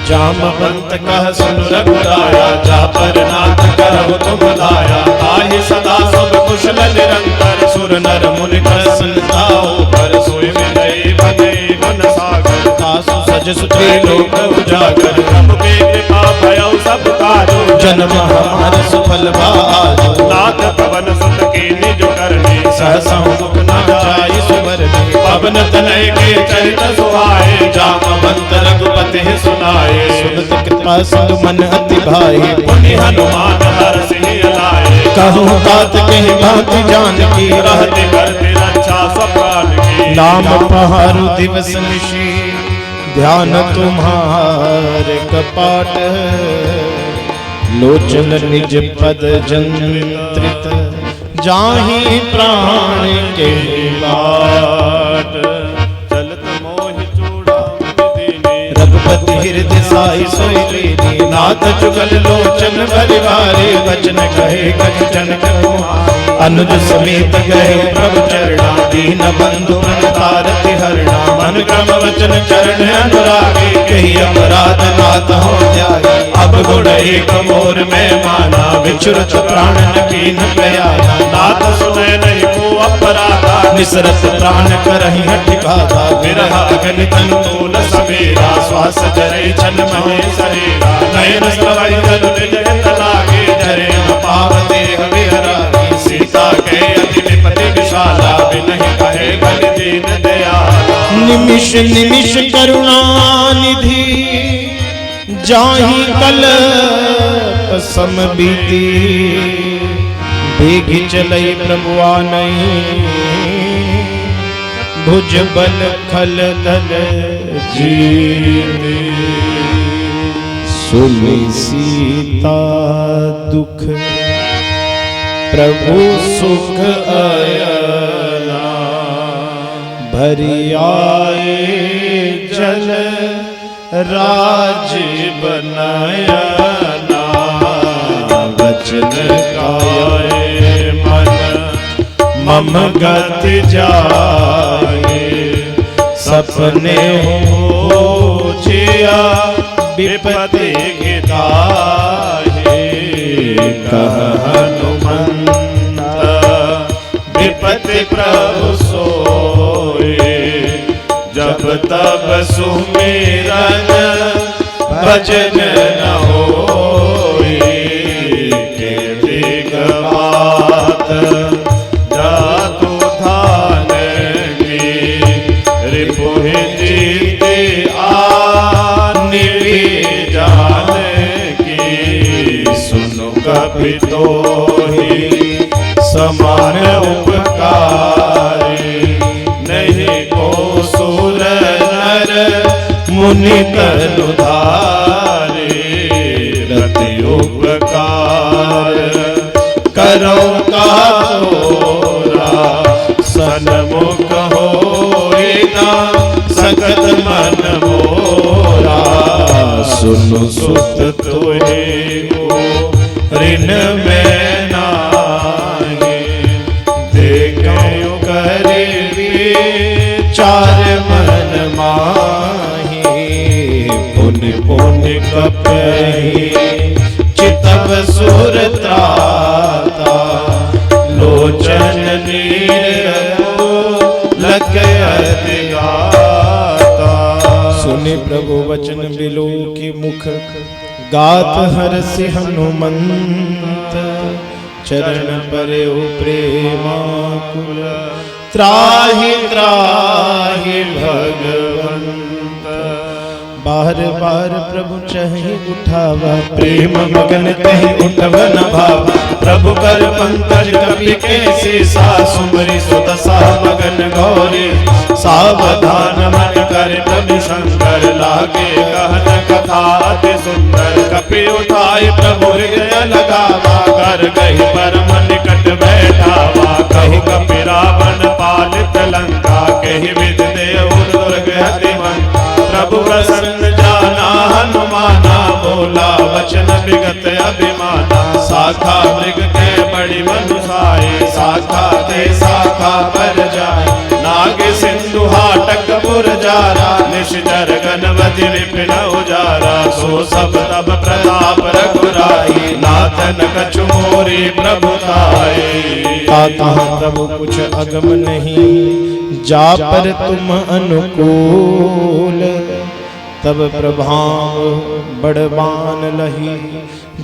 S1: जामवंत कह सुन रघुराया जा पर नाथ करहु तुम लाया ताहि सदा सब कुशल निरंतर सुर नर मुनि प्रसन्नताओ पर सोई विनय बने गुण सागर तासु सज सुत्री लोक उजागर
S2: प्रभु के कृपा भयउ सब काजो
S1: जन्म हमार सफल बाजो
S2: नाथ पवन सुत के निज करने
S1: सहसा मुख न जाय सुवर
S2: पवन तनय के चरित सुहाए
S1: जामवंत रघुपति सुनाए सुनत कृपा संग मन अति भाई
S2: पुनि हनुमान हर्षि लाए
S1: कहूँ बात कहीं बात जान की
S2: रहते करते रक्षा स्वप्रान की
S1: नाम पहारु दिवस निशी ध्यान तुम्हारे कपाट लोचन निज पद जंत्रित जाहि प्राण के बाट
S2: चलत मोहि चूड़ामणि दीनी
S1: रघुपति हृदय साई सोई लेनी नाथ जुगल लोचन भरिवारे वचन कहे गज जनक कुमार अनुज समेत गए प्रभु चरणा दीन बंधु मन तारति हरणा मन क्रम वचन चरण अनुरागे कही अपराध नाथ हो जाए अब गुण एक मोर में माना विचुरत प्राण न कीन प्रयाना
S2: नाथ सुने नहीं को अपराधा
S1: निसरत प्राण करहि हठि बाधा
S2: विरह अगन तन तूल सवेरा श्वास जरे छन महे शरीरा नयन स्रवै जल निज हित लागे जरे न पाव देह विहरागी सीता के अति विपति विशाला बिनहि कहे बलि दीन दयाला
S1: निमिष निमिष करुणा निधि जाहि कल्प सम बीती भीगी चलई प्रभुआ नहीं भुज बल खल दल जीते सुनि सीता दुख प्रभु सुख अयना भरी आए जल राज बनाया ना वचन काये मन मम गति जाए सपने हो जिया विपति गिताहे कह हनुमंत विपति प्रभु सोए जब तब सुमिरन भजन न होए के दिग बात जातु धान की रिपुहि जीते आनि जान की सुनु कपि तोहि समान उपकारी नहीं को सुर नर मुनि तनु धारे रति उपकार करो का तोरा सन्मुख होए ना सकत मन मोरा सुनु सुत तोहे को ऋण में नागे देखो करे चार मन माही पुनि पुनि कपहि चितव सुर त्राता लोचन नीर लगत गाता सुनि प्रभु वचन बिलो की मुख गात हरसि हनुमंत चरण परयो प्रेमाकुल त्राहि त्राहि भगवंत बार बार प्रभु चहि उठावा, प्रेम मगन कहि उठव न भावा। प्रभु कर पंकज कपि के सीसा, सुमरि सुदशा मगन गौरी। सावधान मन कर प्रभु शंकर, लागे कहन कथा अति सुंदर। कपि उठाए प्रभु हृदय लगावा, कर गहि परम निकट बैठावा। कहु कपि रावण पालित लंका, कहि विधि देव दुर्ग हतिमंता। प्रभु प्रसन्न जाना हनुमाना, बोला वचन विगत अभिमाना। शाखा मृग के बड़ी मनुषाए, शाखा ते शाखा पर जाए। नाग सिंधु हाटक पुरजारा, निश्चर गणपति विपिन उजारा। सो सब तब प्रताप रघुराई, नाथन कछु मोरी प्रभुताई। आता प्रभु कुछ अगम नहीं, जा पर तुम अनुकूल। तब प्रभाव बड़बान लही,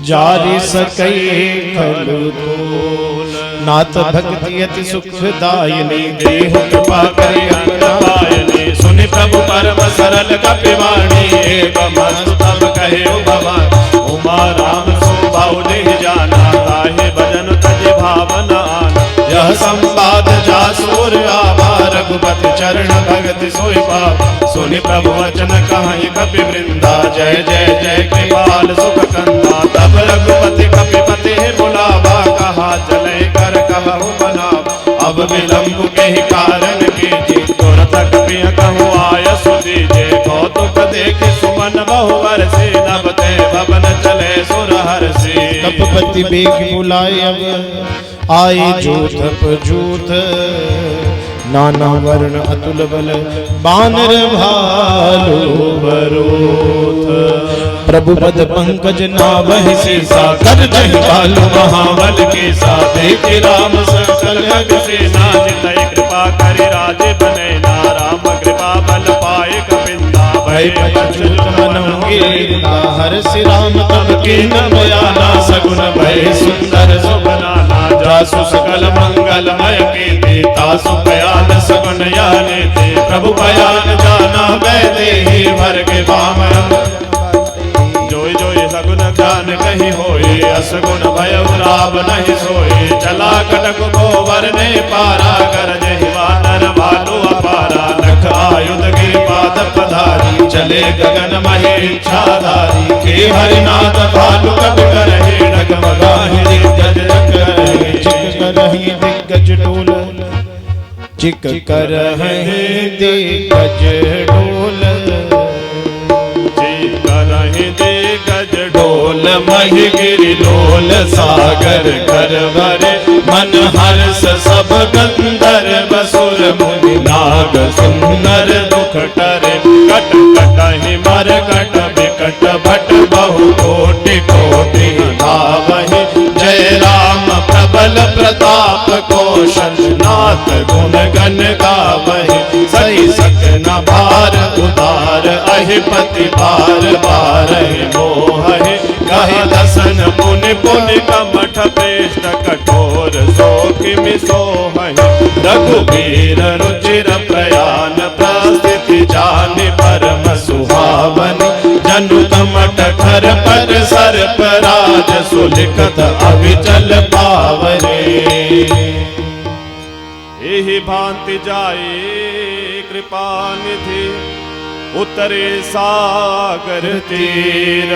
S1: जारी सकई खलु तोल। नाथ भक्ति अति सुखदायिनी, देहु कृपा करि अनपायनी। सुनि प्रभु परम सरल कपिवाणी, एवं अस्तु तब कहे भवानी। उमा राम स्वभाव देहि जाना, ताहि भजन तज भावना आना। यह संवाद जासुर आवा, रघुपति चरण भगति सोई पावा। सुनि प्रभु वचन कहि कपि वृंदा, जय जय जय कृपाल सुख कंदा। तब रघुपति कपिपति बुलावा, कहा चले कर कहु बनावा। अब विलंब के कारण कीजिए, तुरत कपि कहु आय सुदीजे। कौतुक देखि सुमन बहु बरसे, नभ ते भवन चले सुर हरषि। कपपति बेग बुलाए अब, आए जूथ जूथ। नाना वर्ण अतुल बल, बानर भालू बरूथ। प्रभु पद पंकज नावहि सीसा, कर जहि भालू महाबल केसा। देखि राम सकल जग सेना, जितहि कृपा करि राजे बनेना। राम कृपा बल पाए कपिंदा, भय पछुत मनहुँ गिरदा। हर्षि राम तब कीन बयाना, सगुन भय सुंदर सुबनाना। जासु सकल मंगलमय कीर्ति, तासु बयान सगुन याने ते। प्रभु बयान जाना वैदेही, भर के बामन जोई जोई सगुन ज्ञान कही होए। असगुन भय राव नहीं सोए, चला कटक गोवर ने पारा। गरजहि वानर भालू अपारा, नख आयुध के पाद पधारी। चले गगन महे इच्छाधारी, के हरिनाथ भालू कब करहि। डगमगाहि दिग्गज करहि, चिक करहि दिग्गज डोल। चिक करहि दिग्गज डोल, चिक करहि दिग्गज डोल। महि गिरि लोल, सागर कर भरे। मन हर्ष सब गंधर्व सुर मुनि, नाग सुंदर दुख टरे। कट कटहि मर कट विकट, भट बहु कोटि कोटि धावहि। जय राम प्रबल प्रताप, कौशल नाथ गुण गण गावहि। सही सकन भार उदार, अहिपति बार बारहि मोहहि। कहि दसन पुनि पुनि कमठ प्रेष्ठ, कठोर सो किमि सोहहि। रघुबीर रुचिर प्रयान, प्रस्थिति जानि परम सुहावनि। जनु कमठ खर पर सर्प राज, सुलिखत अविचल पावरे। एहि भांति जाए कृपा निधि, उतरे सागर तीर।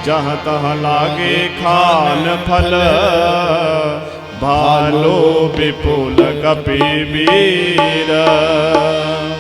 S1: जहाँ तहाँ लागे खान फल, भालो विपुल कपि वीर।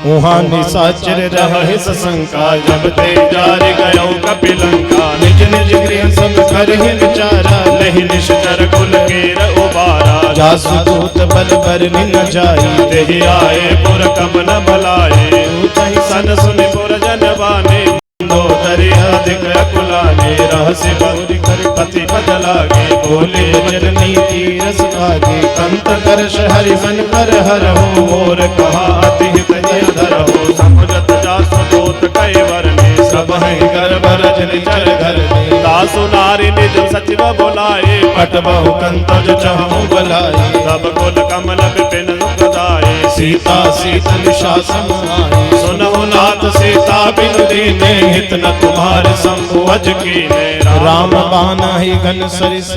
S1: वहाँ निशाचर रहे सशंका, जब ते जारि गयो कपि लंका। निज निज गृह सब करहि विचारा, नहीं निश्चर कुल केर उबारा। जासु दूत बल बरनि न जाई, तेहि आए पुर कमन बलाए। तहि सन सुनि पुर जन बाने, मंदोदरी अधिक अकुलाने। रहस्य गौरी कर पति पद लागे, बोले वचन नीति रस भागे। कंत करश हरि मन कर हरहु, मोर कहा अति हित धरहु। समुझत जासु दूत कई वरने, सब हैं गर्भ रजनि चर धरने। दासु नारी निज सचिव बुलाए, पट बहु कंत जो चहु बुलाए। सब कुल कमल विपिन सुखदाए, सीता शीतल शासन आए।
S2: सुनहु नाथ सीता बिनु दीने हित न तुम्हारे शंभु अज कीने।
S1: राम बाना ही घन सरिस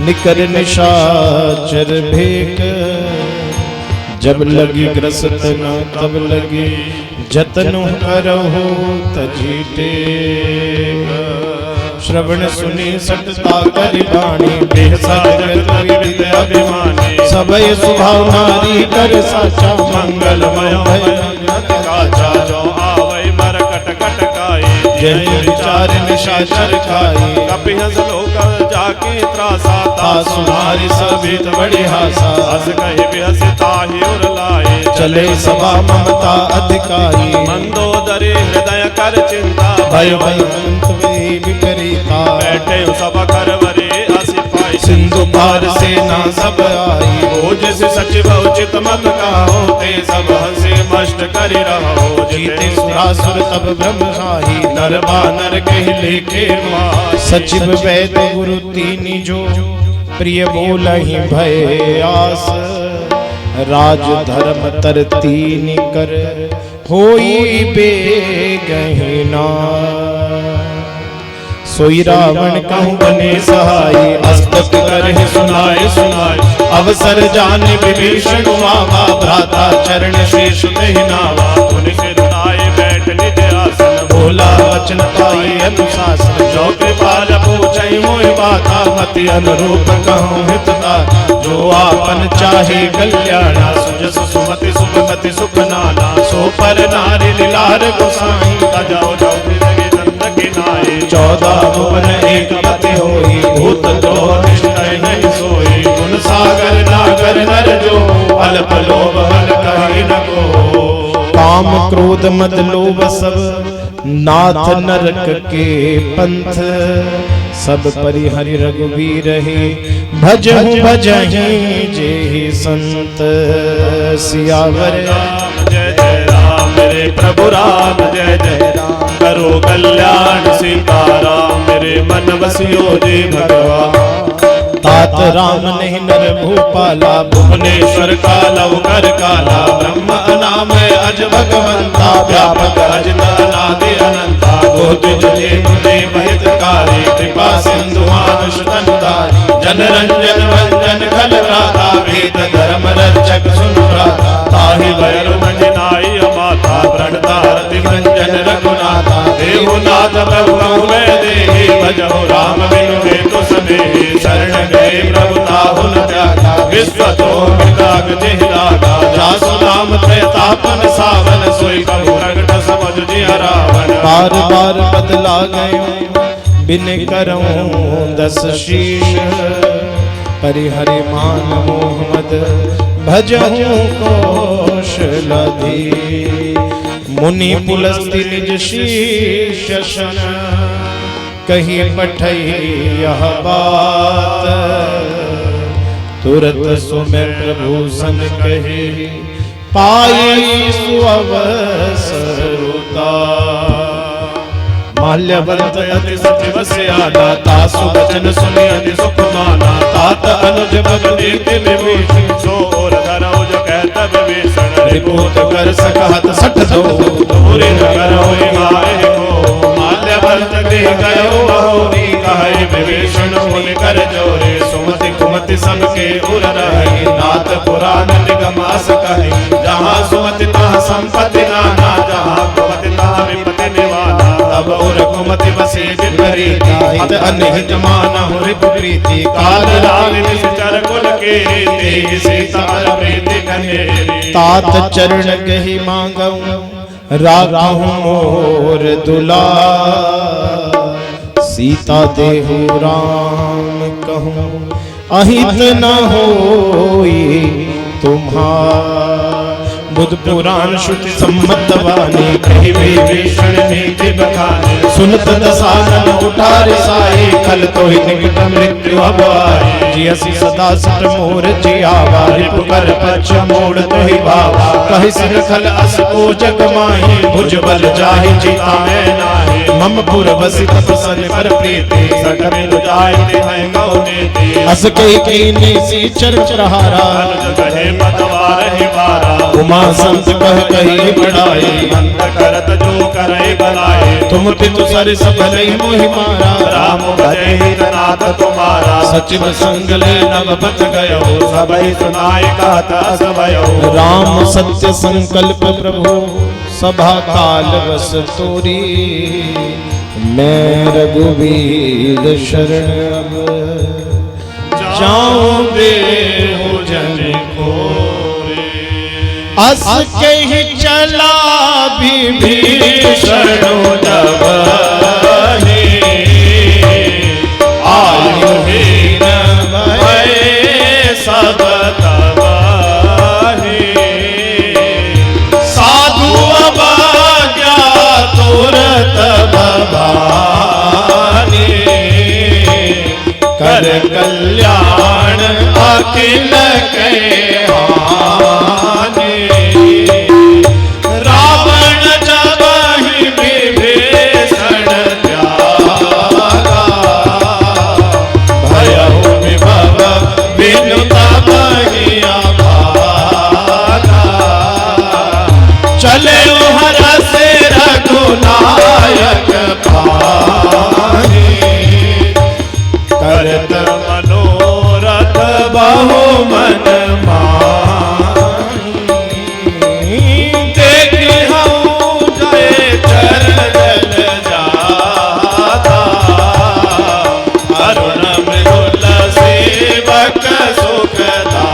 S1: निकर निशाचर भेक। जब लगी ग्रस्त न तब लगी जतन करहु तजी टेक। श्रवण सुनी सटता करि बाणी बेहद
S2: अभिमानी।
S1: सबय सुभाव नारी कर साचा
S2: मंगलमय काचा जो आवै मरकट कटकाई।
S1: जय विचार निशाचर खाई।
S2: कपिहस लोक जाके त्रासा
S1: तासु नारी सभित बड़ी हासा।
S2: हस कहि बिहस ताहि उर लाए।
S1: चले सभा ममता अधिकारी।
S2: मंदोदरी हृदय कर चिंता
S1: भय भय अंत वे विपरीता।
S2: बैठे सब करवरे असिपाई।
S1: सिंधु पार सेना सब आई।
S2: भोज से सचिव उचित मत कहो ते सब हंसे मष्ट करि रहो।
S1: जीते सुरासुर तब ब्रह्मशाही। नर बानर कह लेके माँ। सचिव वैद गुरु तीनी जो प्रिय बोलहि भय आस। राज धर्म तर तीन कर होई बेगहिना। सोई रावण कहूँ बने सहाय। अस्तक करहि सुनाए सुनाए। अवसर जानि विभीषण मावा। भ्राता चरण शेष देहि नावा।
S2: पुनि सिरनाए बैठ निज आसन।
S1: भोला वचन पाई अनुशासन।
S2: जो कृपाल पूछई मोहि बाता।
S1: मति अनुरूप कहूँ हितता। जो आपन चाहे कल्याणा।
S2: सुजस सुमति सुखमति सुख नाना।
S1: सो पर नारी लीलार गोसाई।
S2: तजाओ जाओ जिंदगी नंद के नाई।
S1: 14 भुवन एक पति होई। भूत द्रोह निष्ठय नहीं सोई। गुण सागर नागर नर जो। अल्प लोभ हल कहि न को। काम क्रोध मद लोभ सब नाथ नरक के पंथ। सब परिहरि रघुवीर हे। भजहु भजहि जेहि संत। सियावर
S2: राम जय जय राम मेरे प्रभु राम जय जय राम। करो कल्याण सीताराम मेरे मन बसियो जी भगवान। तात
S1: राम नहीं नर भूपाला।
S2: भुवनेश्वर कालव कर काला। ब्रह्म अनाम अज भगवंता। व्यापक अजित अनादि अनंता। बहुत जले मुने महितकारी। कृपा सिंधु मानुष तनुधारी। जन रंजन भंजन खल भ्राता। वेद धर्म रक्षक सुन भ्राता। ताहि भैरव मंजनाई अमाता। प्रणता रति रंजन रघुनाथा। देवनाथ प्रभु मैं देहि। भजहु राम बिनु हेतु सनेहि। शरण गए प्रभु ताहु न त्यागा। विश्व तो विदाग जेहि लागा। जासु नाम त्रयतापन सावन। सोई कबू प्रगट समझ जिया रावण।
S1: बार बार बदला गयो बिन करऊं 10 शीश। परिहरि मान मोहम्मद भजहूं कौशलधि। मुनि पुलस्ति निज शीश शन। कही पठई यह बात। तुरत सुमें प्रभु सन कहे। पाई सुअवसरुता। माल्यवंत अति सचिव से आना। तासु वचन सुनि अति सुख माना। तात अनुज भगनीति विभीषण।
S2: सो और धरौ जो कहत विभीषण।
S1: रिपुत कर सकहत 62।
S2: दूरी न करो मारे को। माल्यवंत गृह गयो बहोरी। कहे विभीषण मुनि कर जोरे। सुमति कुमति सबके उर रही। नाथ पुराण निगम अस कहे। जहाँ सुमति तहाँ संपत्ति नाना। जहाँ कुमति तहाँ विपत्ति निवाना।
S1: तब उर कुमति बसे विपरीति। हित अनहित मानहु रिपु प्रीति।
S2: काल लाल निश्चर कुल के। तेहि सीता पर प्रीति कनेरी।
S1: तात चरण गहि मांगऊं। राखहु मोर दुलार। सीता देहु राम कहूँ। अहित न होई तुम्हार। बुध पुराण श्रुति सम्मत वाणी। कही विभीषण नीति बखानी। सुनत दसानन उठार साई। खल तो ही निकट मृत्यु अब आई। जियसि सदा सट मोर जियावा। रिपु कर पच्छ मोड़ तोहि भावा। कहि सिर खल अस को जग माही। भुज बल जाहि जीता मैं नाही। मम पुर बसि तपसन पर प्रीति।
S2: सकल जाय है गौनीति।
S1: अस कही कीनी सी चर प्रहारा।
S2: अनुज कहे पतवार ही बारा।
S1: उमा संत कह कही बढ़ाए,
S2: अंत करत जो करे भलाए।
S1: तुम तितु सर सब लई मोहि मारा,
S2: राम भजे हित नाथ तुम्हारा।
S1: सचिव संग ले नव पथ गयो,
S2: सबहि सुनाए कहत असभयो।
S1: राम सत्य संकल्प प्रभु सभा काल बस तोरी, मैं रघुवीर शरण अब जाऊं देहु जन खोरे। अस के ही चला विभीषण जब
S2: आयुहीन भये सब तबाही।
S1: साधु अभाग्या तुरत भवानी, कर कल्याण अखिल के हानि। रावण जब ही विभीषण त्यागा, भयउ विभव बिनु तब ही अभागा। चले हर से रघुनायक पानी, करत
S2: मनोरथ
S1: बहु मन मानी। देख हूँ जय चरण जाता, अरुण मृदुल सेवक सुखदाता।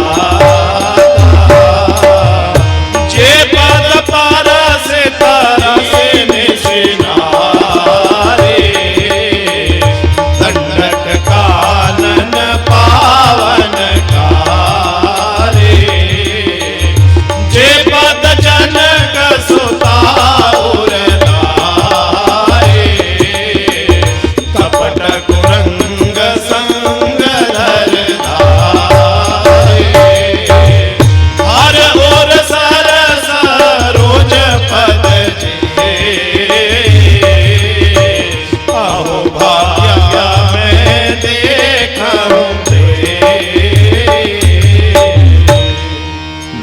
S1: जे पद परस तरस निशिनारे, दंडक कानन पावन कारे। जे पद जनक सुता उर लाए, कपट कुरंग संग धर धारे। हर ओर सरस रोज पद जे, अहो भाग्य मैं देखूं दे।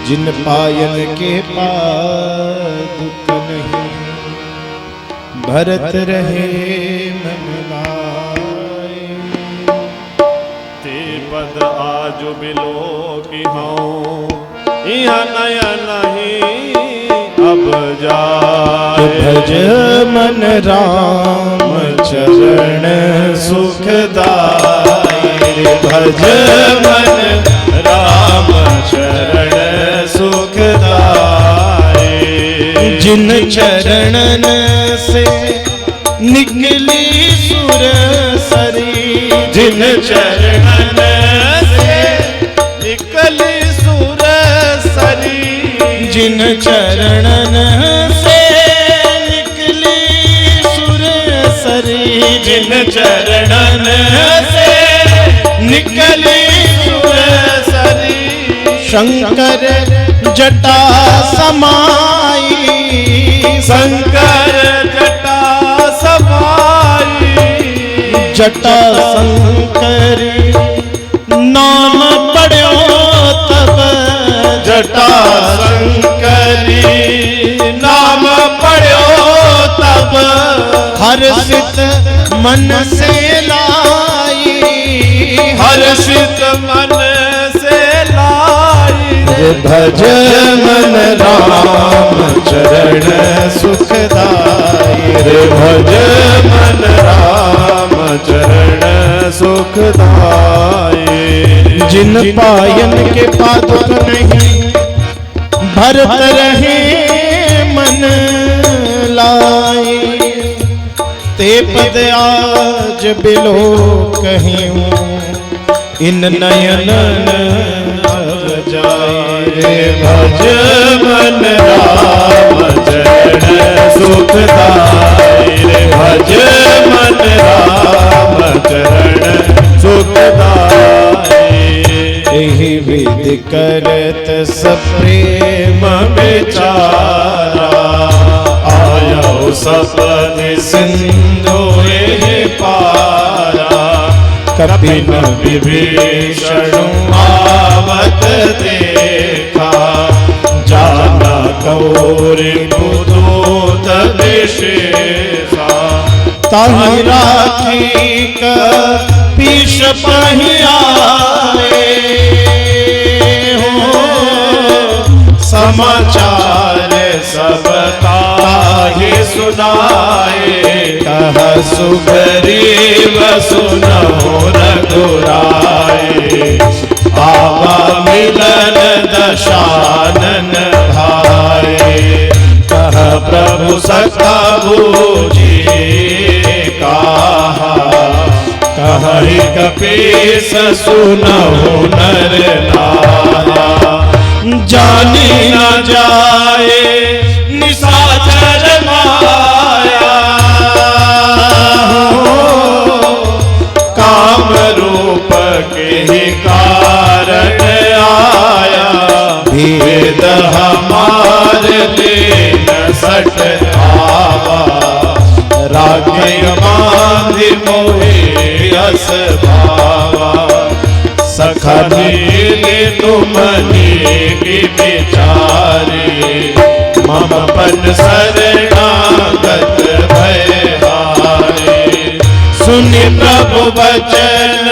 S1: जिन पायल के पादुक नहीं, भरत रहे मन लाए।
S2: ते पद आज बिलो की हूँ यहाँ नयन नहीं अब जाए।
S1: भज मन राम चरण सुखदाई, भज मन राम चरण सुखदाई। जिन चरणन से निकली सुर सरी, जिन चरणन से
S2: निकली सुर सरी।
S1: जिन चरणन से निकली सुर सरी, जिन चरणन से निकली सुर सरी। शंकर जटा समाई,
S2: शंकर जटा समाई।
S1: जटा शंकर नाम पढ़ो तब,
S2: जटा शंकरी नाम पढ़ो तब।
S1: हर्षित मन से लाई,
S2: हर्षित मन से लाई।
S1: भज मन राम चरण सुखदाई, रे भज मन राम
S2: चरण सुखदाई।
S1: जिन पायन के पादुक नहीं, भरत रहे मन लाई। ते पद आज बिलो कहीं, इन नयन अब जाए।
S2: भज मन राम चरण सुखदाई। भज मन राम चरण सुखदाई।
S1: यही विधि करत सप्रेम
S2: विचारा आयो सपन सिंधु एहि पारा। कपिन विभीषण आवत देखा, जान रिपुदूत विशेषा
S1: ताहि राखी कपीश पहियाए हो
S2: समाचार सब ताहि सुनाए
S1: कह
S2: सुग्रीव सुनहु रघुराए आवा मिलन दशानन भाए कह प्रभु सखा बूझी कहा कहि कपीस सुनहु नर नारा
S1: जानी
S2: न जाए निशाचर माया काम रूप के ही कारण आया भेद हमार लेन सट आवा राखी बांधि मोहे अस भावा सखा नीले तुमने की विचारे मम पन शरणागत भयहारे
S1: सुनि
S2: प्रभु वचन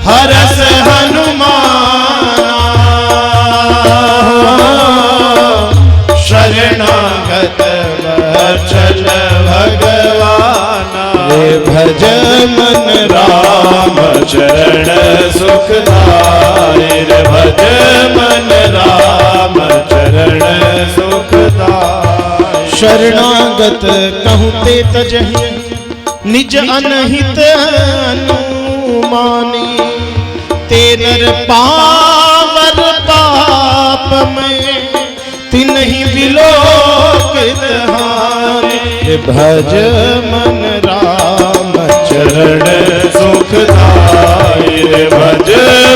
S2: हरस हनुमान शरणागत वचन भगवान
S1: भज मन
S2: राम चरण सुखदाई रे भज मन राम चरण सुखदाई
S1: शरणागत कहूँ ते तजहि निज अनहित अनुमानी ते नर पावर पाप में तिन्हि विलोकित हानि भज मन राम
S2: चरण सुखदाई रे भज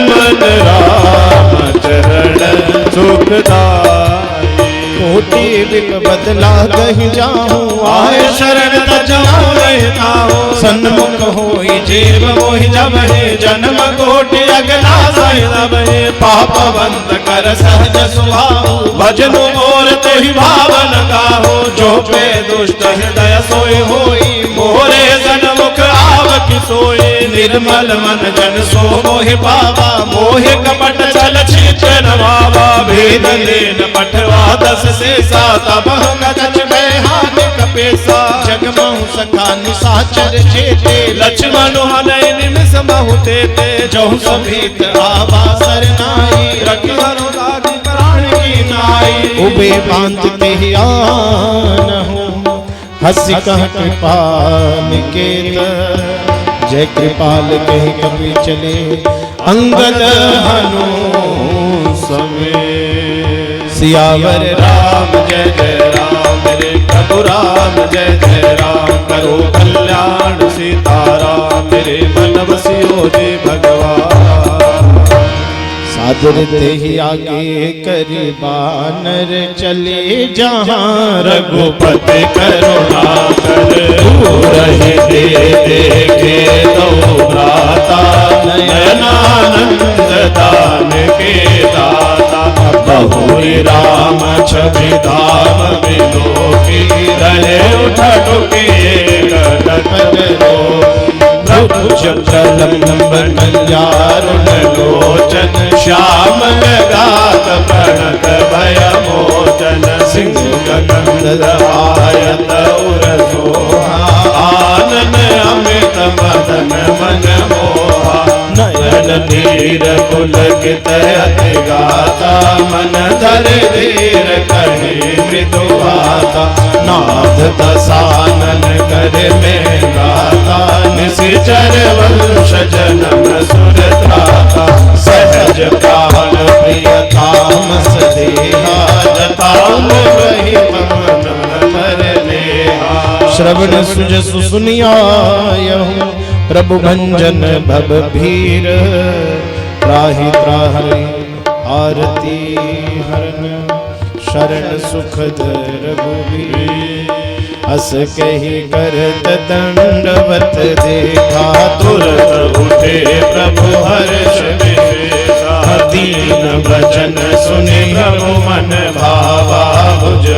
S2: मन राम चरण सुखदाई
S1: कोटि विप बदला कहीं जाऊं
S2: आए शरण तजाऊं रहताऊं
S1: सन्मुख होई
S2: जीव मोहि जबहि जन्म कोटि अगला सहितबहि पापवंत कर सहज सुभाऊ भजनु मोर तेहि भावन गाहो जो पे दुष्ट हृदय सोई होई मोरे सन्मुख आवकी सोई निर्मल मन जन सो मोहि पावा मोहि कपट छल छीचन वावा भेद लेन पठवा दस से सात गज में हाथ कपेसा
S1: जगमहु सखा निशाचर जेते
S2: लक्ष्मण हनय निमिष महु तेते
S1: जहु सभीत आवा सरनाई
S2: रखिवरु लागी प्राण की नाई
S1: उबे बांध ते आनहु हंसी कह कृपाल केत जय कृपाल कहि कपि चले अंगद हनु
S2: समेत
S1: सियावर
S2: राम जय जय राम रे प्रभु राम जय जय राम करो कल्याण सीताराम मेरे मन बसियो जे भगवान
S1: सादर ते ही आगे करी बानर चले जहाँ
S2: रघुपति करुणा कर रहे दे देखे दो भ्राता नयनानंद दान के दाता बहुरी राम छवि धाम बिलोकी रहे उठ टुके कटक
S1: लंबन
S2: कल्यारुण लोचन श्याम गात प्रणत भय मोचन सिंह गंध आयत उर सोहा आनन अमित मदन मन मोहा नयन नीर पुलकित अति गाता मन धर धीर कहे मृदु भाता नाथ दसानन कर में गाता निशिचर वंश जनम सुर त्राता सहज प्राण प्रिय तामस देहा जताम वही पवन पर नेहा
S1: श्रवण सुजसु सुनियायहु प्रभु भंजन भव भीर त्राहि त्राहि आरती हरन शरण सुखद रघुवीर अस कही करत दंडवत देखा
S2: तुरत उठे प्रभु हर्ष विशेषा दीन वचन सुनि प्रभु मन भावा भुज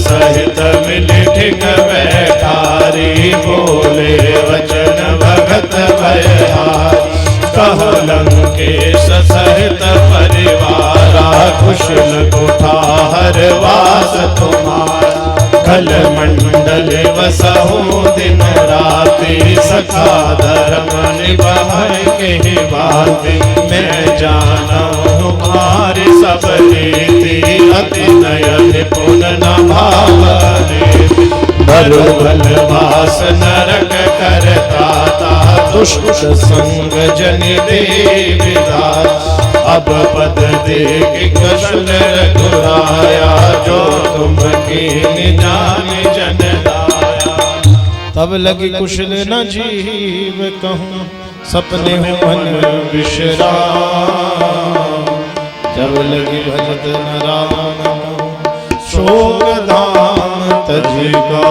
S1: सहित मिल ठिक बैठारी बोले वचन भगत भयहारी कहो लंकेश सहित परिवारा कुशल कुठार वास तुम्हारा कल मंडल वसहु दिन राति सखा धर्म निभाए के बाती मैं जाना तुम्हारी सब रीति अति नयन पुन न भावने बरु बलवास नरक करता दुष्ट संग जन दे विदाता अब पद देख कशल रघुराया जो तुम की जान जन दाया तब लगी कुशल न जीव कहूँ सपने हो मन विश्राम जब लगी भजत न राम शोक धाम तजिका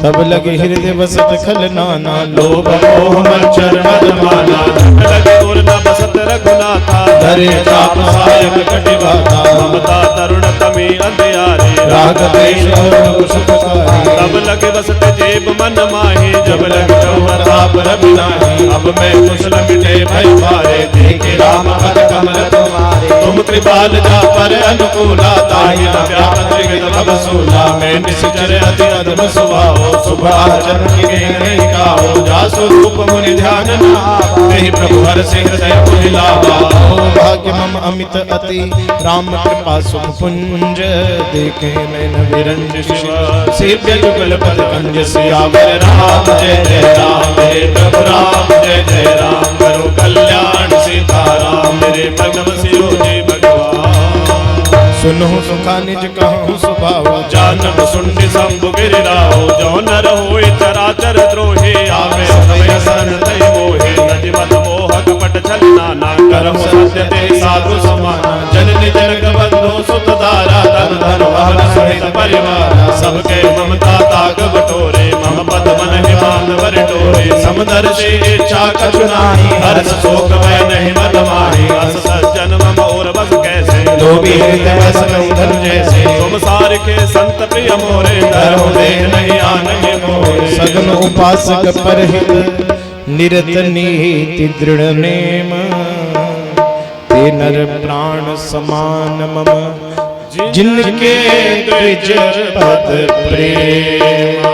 S1: तब लगे हृदय बसत खल नाना लोभ मोह मच्छर मद माना
S2: लगे उर न बसत रघुनाथा
S1: धरे चाप सायक कटिबाता
S2: ममता तरुण तमी अंधियारे
S1: राग देश और सुखकारी
S2: तब लगे बसत जेब मन माहे
S1: जब लगे प्रताप रवि नाही अब मैं कुशल मिटे भय भारे देखे राम पद कमल तुम्हारे तुम कृपाल जा पर अनुकूला ताहि न व्यापत त्रिगत भव सूला मैं निश्चर अति अधम सुभाव सुभाव जन की नहीं काओ जासु रूप मुनि ध्यान ना नहीं प्रभु हर से हृदय पुलावा भाग्य मम अमित अति राम कृपा सुख पुंज देखे मैं विरंज शिव सेव्य जुगल पद कंज सियावर राम जय जय राम हे प्रभु राम जय जय राम करो कल्याण सीताराम मेरे मन बसियो जय भगवान सुनो सुखा निज कहूँ सुभाव जानम सुंडी शंभु गिरिराओ जो नर होए चराचर द्रोहे आवे समय शरण तय मोहे नजिमत मोह कपट छल नाना करम सत्य ते साधु समाना जननि जनक बंधु सुत दारा धन धन वाहन सहित परिवार सबके ममता ताग बटोरे मम पद मन हिमान वर टोरे समदर से इच्छा कछु नाही हर्ष शोक भय नहीं मद माही अस सज्जन मम और बस कैसे लोभी हृदय बस धन जैसे तुम सार के संत प्रिय मोरे डरो देह नहीं आनगे मोरे सगन उपासक परहित निरत नीति दृढ़ नेम ते नर प्राण समान मम जिनके द्विज पद प्रेम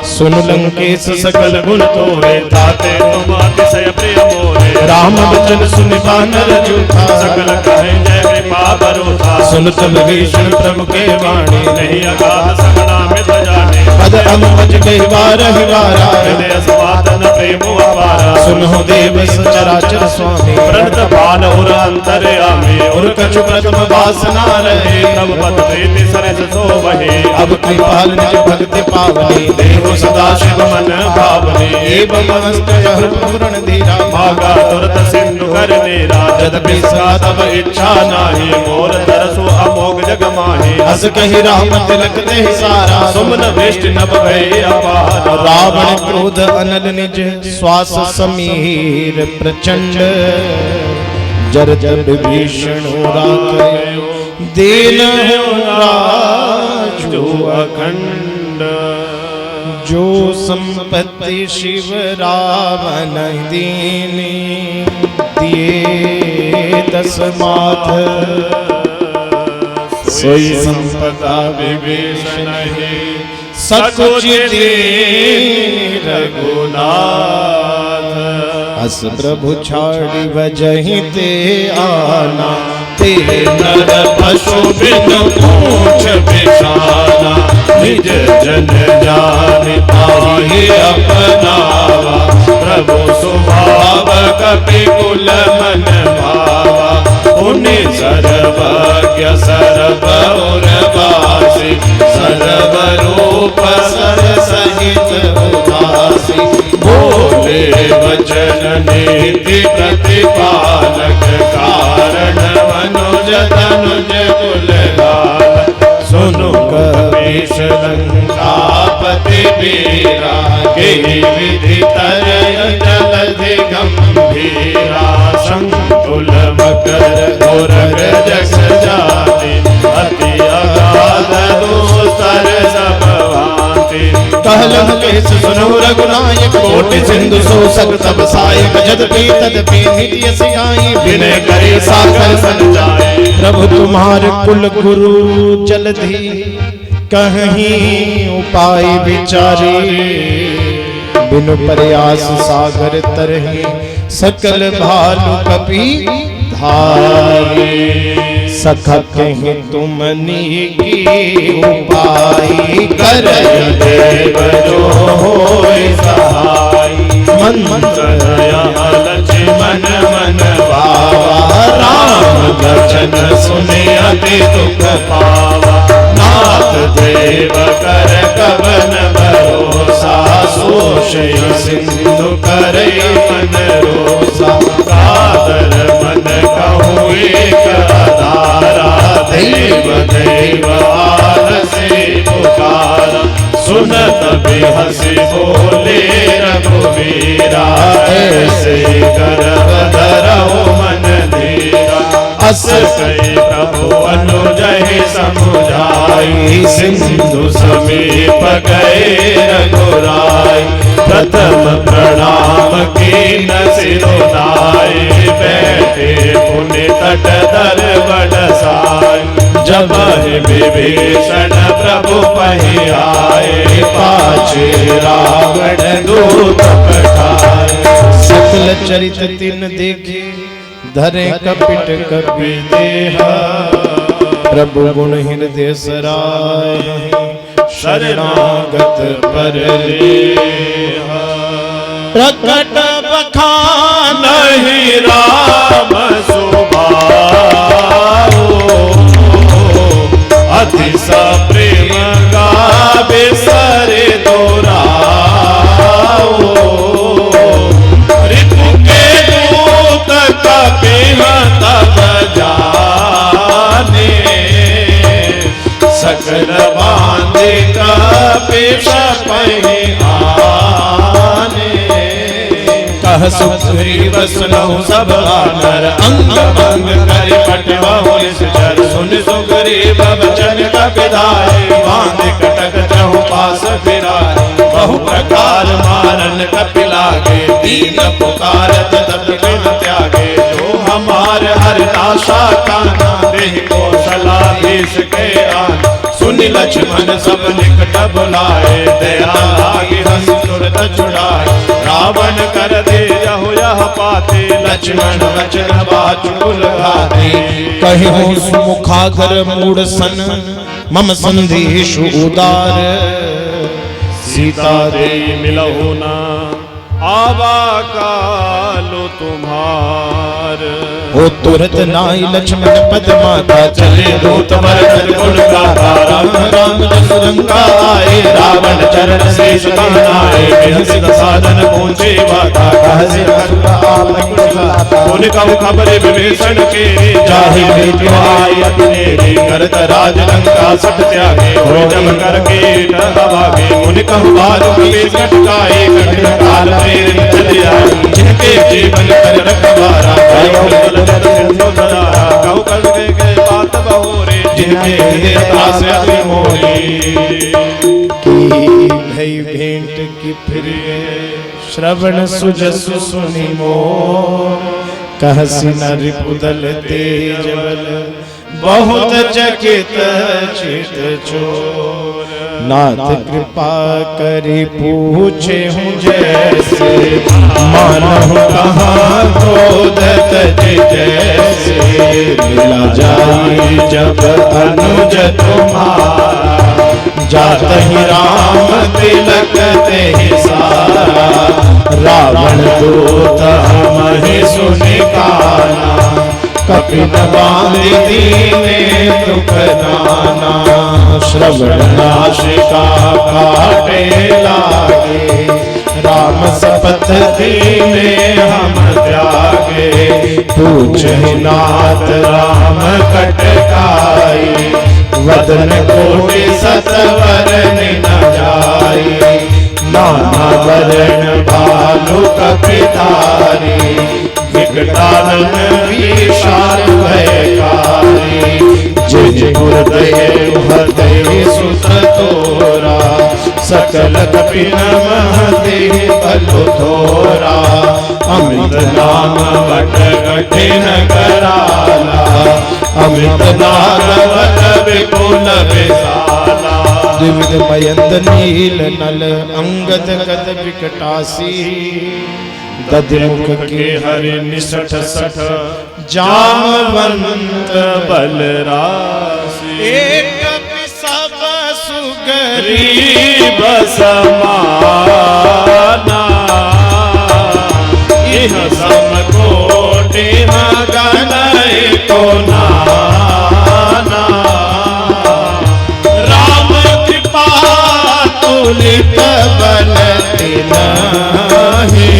S1: सुन लंकेश सकल गुण तोरे ताते तुम अतिशय प्रिय मोरे राम वचन सुनि बानर जूठा सकल कहे जय कृपा भरोसा सुन तब भीषण प्रभु के वाणी नहीं अगाध सगना मित जाने पद अमवज गई बार हिवारा हृदय स्वातन प्रेमो अपारा सुनो देव सचराचर स्वामी प्रणत बाल और अंतर्यामी और कछु प्रथम वासना रहे तब पद प्रीति सरस सो वही अब कृपाल निज भक्ति पावनी देव सदा शिव मन भावनी एवं हस्त पूर्ण धीरा भागा तुरत सिंधु कर नीरा जदपि सा तब इच्छा नाही मोर तरसु अमोघ जग माही हस कहि राम तिलक देहि सारा सुमन वृष्टि नभ भय अपार रावण क्रोध अनल निज श्वास समीर प्रचंड जर जर विभीषण राखयो दीन राजो अखंड जो संपत्ति शिव रावण दीनी दिए दस माथ सोई संपदा विभीषण है सकुच दीन रघुनाथ अस प्रभु छाड़ी वजहि ते आना ते नर पशु बिन पूछ बिछाना निज जन जान ताहि अपनावा प्रभु स्वभाव कपि कुल मन भावा पुण्य सर्वज्ञ सर्वउरवासी सर्वरूप सर सहित उदासी बोले वचन नीति प्रतिपालक कारण मनुज तनुज कुलगाल सुनु कपीश लंकापति बीरा के विधि तरय जलधि गंभीरा संकुल मकर गोरख जस जाति अति अगाध दोस्त कहलम केस सुनो रघुनायक, कोटि सिंधु सो सक तब सायक, जदपि तदपि नित्य सिखाई, विनय करे सागर सन जाए। प्रभु तुम्हारे कुल गुरु जलधि, कहीं उपाय विचारे, बिनु प्रयास सागर तरहि, सकल भालु कपि धारे। सखा कहीं तुमनी की उपाय, कर देव जो होय सहाय। मंत्र लक्ष्मण मन भावा, राम वचन सुने अति दुख पावा। नाथ देव कर कवन भरोसा, सोषय सिंधु करे मन रोसा। कादर मन कहूँ एक आधारा, देव देव आलसे पुकारा। सुनत बेहसी बोले रघुवीरा, ऐसे गर्भ धरहु मन धीरा। अस कई प्रभु अनुजहि समुझाई, सिंधु समीप गए रघुराई। प्रथम प्रणाम कीन सिरोनाई, बैठे पुनि तट दर बरसाई। जब विभीषण प्रभु पहि आए, पाछे रावण दूत पठाए। सकल चरित तिन देखे, धरे कपिट कपि देहा। प्रभु गुण हृदय सराय, शरणागत पर लेहा। प्रकट बखान ही राम सुभाओ, अतिशा प्रेम गावे सरे दोहराओ। रिपु के दूत कपिह तब जाने, सकल बांधे कपिश पहि आने। कह सुग्रीव सुनहु सब आनर, अंग भंग कर पटवहु निश्चर। सुन सुग्रीव वचन कपिधाय, बांध कटक चहु पास फिराय। बहु प्रकार मारन कपि लागे, दीन पुकारत तब बिन त्यागे। जो हमार हर नाशा काना, देहि कौशलाधीश के आन। सुनि लक्ष्मण सब निकट बुलाए, दया लागी हंस तुरत छुड़ाए। रावण कर दे यहु यह पाते, लक्ष्मण वचन बाचुल घाते। कहिहु सुमुखागर मूढ़ सन, मम संदेशु उदार। सीता दे मिलहु ना, आवा कालो तुम्हार। हो तुरत नाई लक्ष्मण पद माता, चले दूत मरद गुण गाथा। राम राम जस रंगा आए, रावण चरण शेष कहनाए। बिहसित साधन पहुँचे बाता, कहसे उन कब खबर विभीषण के। जाहि भेटु आए अपने रे, करत राज लंका सठ त्यागे। हो जब कर कीट हवागे, उन कहु बाल कपि कटकाए। कठिन काल प्रेरित चले आए, जिनके जीवन कर रखवारा। कहु कर के बात बहोरे, जिनके हृदय दास अति मोही। की भई भेंट की फिर श्रवण सुजसु सुनि मोह। कहसि न रिपुदल तेज बल, बहुत चकित चित चोर। नाथ कृपा करी पूछे हूँ जैसे, मानहु कहाँ क्रोध तज जैसे। मिला जाई जब अनुज तुम्हारा, जातहि राम तिलक तेहि सारा। रावण दूत हमहि सुनि काना, कपिन बांधि दीने दुख नाना। श्रवण नाशिका काटे लागे, राम सपथ दीने हम त्यागे। पूछहि नाथ राम कटकाई, वदन कोटि सतवर न जाई। नाना वरण भालु कपिधारी, विकटानन विशाल भयकारी। जिन गुरुदय हृदय सुत तोरा, सकल कपि नमः देहि बल थोरा। अमित नाम बट कठिन कराला, अमित नागवत विपुल विशाला। द्विविध मयंद नील नल अंगद कद विकटासी, दधिमुख के हरि निसठ सठ जामवंत बलरासी। एक सब सुगरीब समाना, इह सम कोटि गणय को नाना। राम कृपा तुलित बल तिनहि,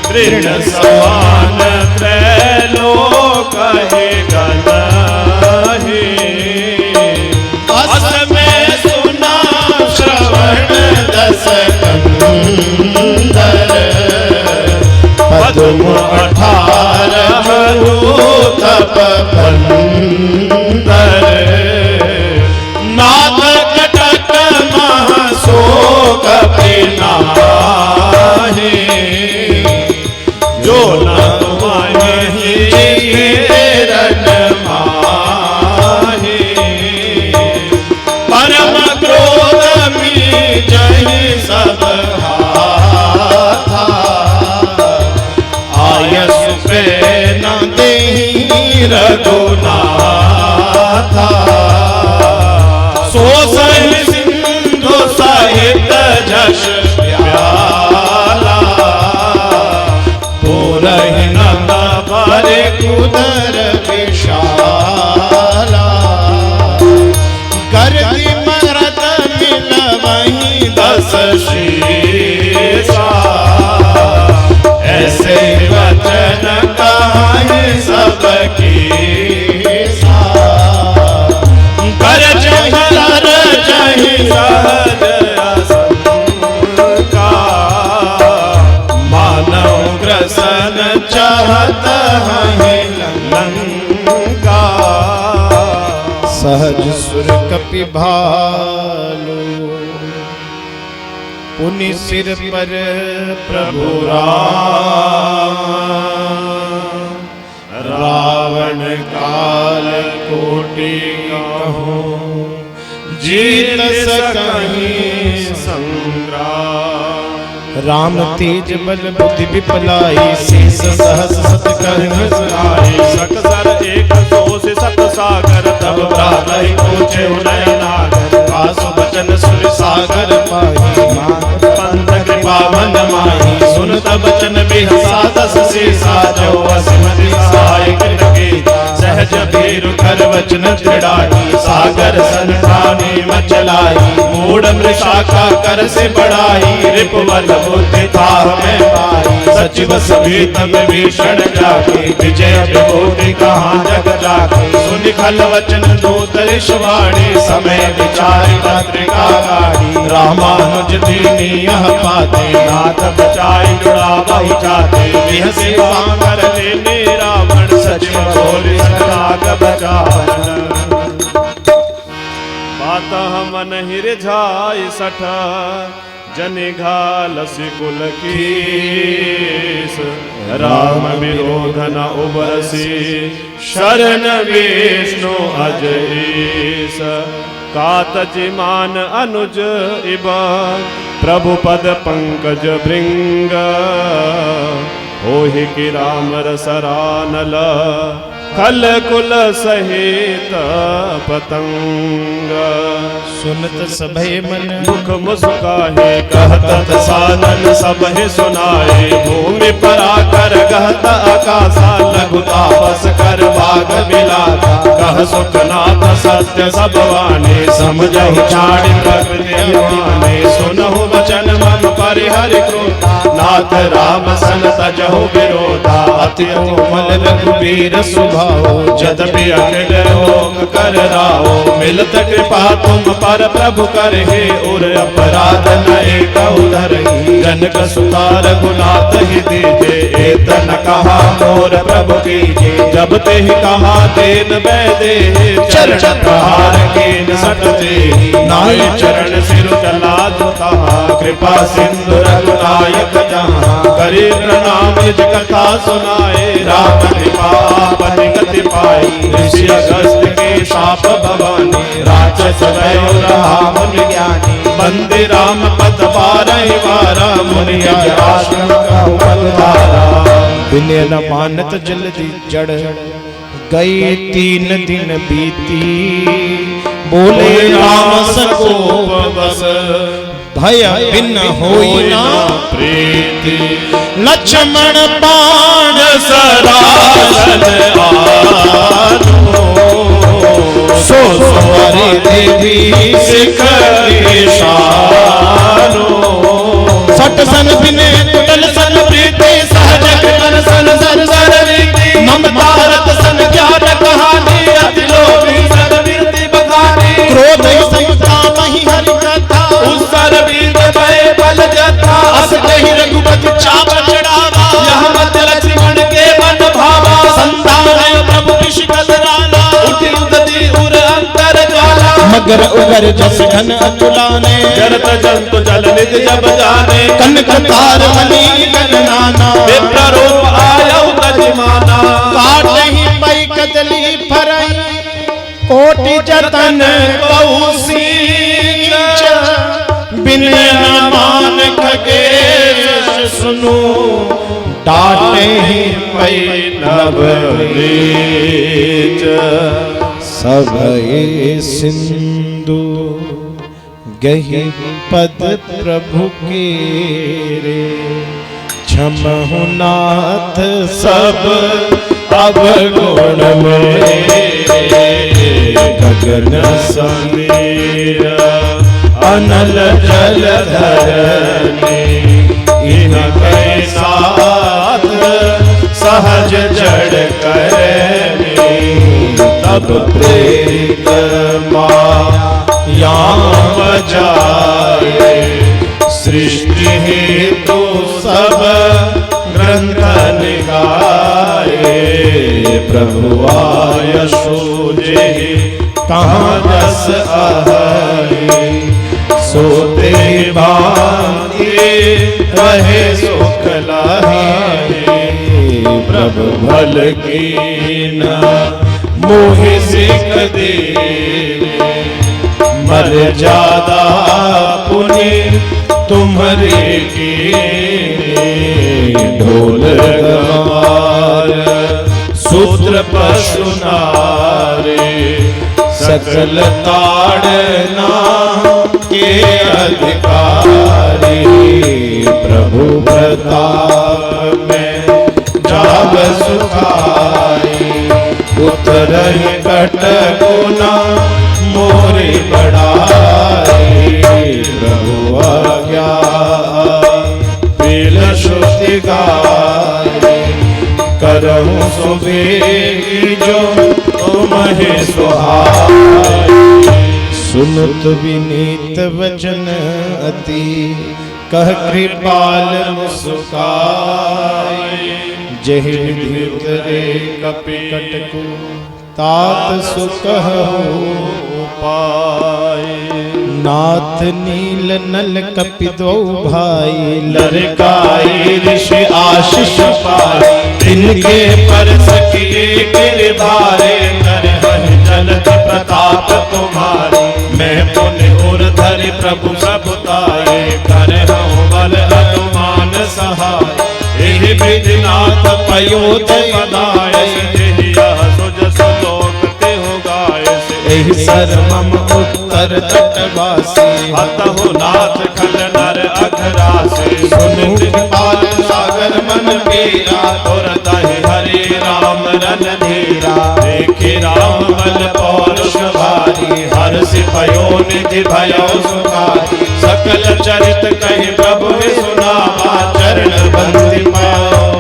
S1: तृण समान त्रैलोक हे गणहि। अस में सुना श्रवण दस कंदर, पद्म 18 तप बंदर। नाथ कटक महशोक पिनाहि, जो न तुम्हारे रण माहि। परम क्रोध मीजहि सब हाथा, आयसु पे न देहि रघुनाथा। सो सहि सिंधु सहित झष प्याला, पूरहि नंद भरे कुदर विशाला। गर्दि मरद मिलवहि 10 शीशा, ऐसे वचन कहाहि सबकी सा। करज कर जहि सहज असंका, मानव ग्रसन चाहत हैं लंका। सहज सुर कपि भालू, पुनि सिर पर प्रभु राम। रावण काल कोटि कहूँ, जीत सकहीं संग्राम। राम तेज बल बुद्धि विपलाई, शेष सहस सत कहहि सुनाई।
S2: सकसर एक सोस सत सागर,
S1: तब प्रातः पूछे उदय नागर। आसु बचन सुर सागर पाहि, पंथ कृपा मन माहि। सुन तब बचन बिहसा 10 शीसा, जो असमति सहाय कृतके। सहज भीरु कर वचन दृढ़ाई, सागर सन ठाने मचलाई। मूढ़ मृषाखा कर से बढ़ाई, रिपुबल बुद्धि ताह में पाई। सचिव सभीत विभीषण जाके, विजय विभूति कहाँ जग जाके। सुनि खल वचन दूत ऋषवाणी, समय विचारि पत्रिका गाड़ी। रामानुज दीनी यह पाते, नाथ बचाई जुड़ावहि चाते। बिहसि वांगर लेने रावण, सचिव बोले सनाग बचावन।
S2: बात मन हिरझाई सठ, जनि घालसि कुल कीस। राम विरोध न उबरसि, शरण विष्णु अजईस। कातजि मान अनुज इब, प्रभु पद पंकज भृंग। होहि कि राम रसरानल, खल कुल सहित पतंग।
S1: सुनत सभय मन
S2: मुख मुस्काहे, कहत सानन सबहि सुनाए। भूमि पर आकर गहत आकाशा, लघु तापस कर भाग मिलाता। कह सुखनाथ सत्य सब वाणी, समझहु छाड़ि प्रकृति अभिमानी। सुनहु वचन मम परिहरि क्रोधा, नाथ राम सन तजहु विरोधा। अति कोमल रघुबीर सुभाओ, जदपि अखिल लोक कर राओ। मिलत कृपा तुम पर प्रभु करहि, उर अपराध न एक धरहि। जनक सुता रघुनाथ ही दीजे, एतन कहा मोर प्रभु कीजे। जब ते ही कहा देन बैदे, चरण प्रहार कीन सटते। नाय चरण सिर चला दुता, कृपा सिंधु रघुनायक जहाँ। करे प्रणाम निज कथा सुनाए, राम कृपा पति गति पाई। ऋषि अगस्त्य के शाप भवानी, राक्षस भयो रहा मुनि ज्ञानी। बंदे राम पद बारहि बारा, मुनि आश्रम कहु पधारा।
S1: बिने न मानत जल्दी जड़, गए 3 दिन बीती। बोले राम सकोप बस, भय बिन होई ना
S2: प्रीति।
S1: लक्ष्मण बाण
S2: सरासन आनो, सो सवारी देवी शिखर शानो।
S1: सट सन बिने कुटल सन प्रीति, सहज कर सन सर सर रीति।
S2: ममता रत सन ज्ञान कहानी, अति लोभी सन वीरति बखानी।
S1: क्रोध समता नहीं हरि कथा,
S2: उस सर वीर भय बल जथा।
S1: अस कहि रघुपति चाप चढ़ावा,
S2: यह मत लक्ष्मण के मन भावा।
S1: संतान प्रभु ऋषि कतराना,
S2: उठ उदती उर अंतर ज्वाला।
S1: मगर उगर जस घन अतुलाने,
S2: जरत जंतु जल निधि जब जाने।
S1: कनक तार मणि गणनाना,
S2: विप्र रूप आयौ तजिमाना।
S1: काटहि पै कदली फरई, कोटि जतन कौसीच। बिने न मान खगेश सुनो, डांटे ही पै नभ नीच। सभय सिंधु गहि पद प्रभु के रे। क्षमहु नाथ सब अवगुण मेरे। गगन समीर अनल जल धरनी, इनके साथ सहज जड़ करनी। तब प्रेत मायाम जाए, सृष्टि हेतु सब ग्रंथ निगाए। प्रभु आयशु जे कहाँ जस आए, सोते भांति रहे सुख लाए। प्रभु भल कीना मोहि सिख दे, मर जादा पुनि तुम्हारे की। ढोल गवार सूत्र पशु नारे, सकल ताड़ना के अधिकारी। प्रभु प्रताप में जाग सुखाई, उतरहि कट गुना मोरे बढ़ाई। प्रभु आज्ञा पील श्रुति गाई, करहु सुबेगी जो तुम्हें सुहाई। सुनुत विनीत वचन अति, कह कृपाल मुस्काई। जहि विधि उतरे कपि कटकु, तात सुख पाए। नाथ नील नल कपि दो भाई,
S2: लरकाई ऋषि आशीष पाए। तिनके परस किए गिरधारे, करहि जलति प्रताप तुम्हारे। मैं पुण्य उर धरि प्रभु प्रभुताए, करहु बल हनुमान सहाय। एहि विधि नाथ पयोध पदाय, यह सुजस लोक तेहु गाय।
S1: एहि सरमम उत्तर तटवासी,
S2: अतहु नाथ खल नर अघरासे।
S1: सुनु कृपाल सागर मन मेरा,
S2: तुरतहि हरि राम रणधीरा। देखे राम बल पौरुष भारी, हर्षि भयो निधि भयो सुखारी। सकल चरित कहि प्रभु सुनावा, चरण बंदी पाओ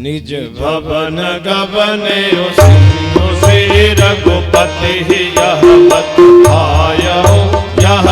S1: निज
S2: भवन गवन सिंधु श्री रघुपति। यह पत आयो, यह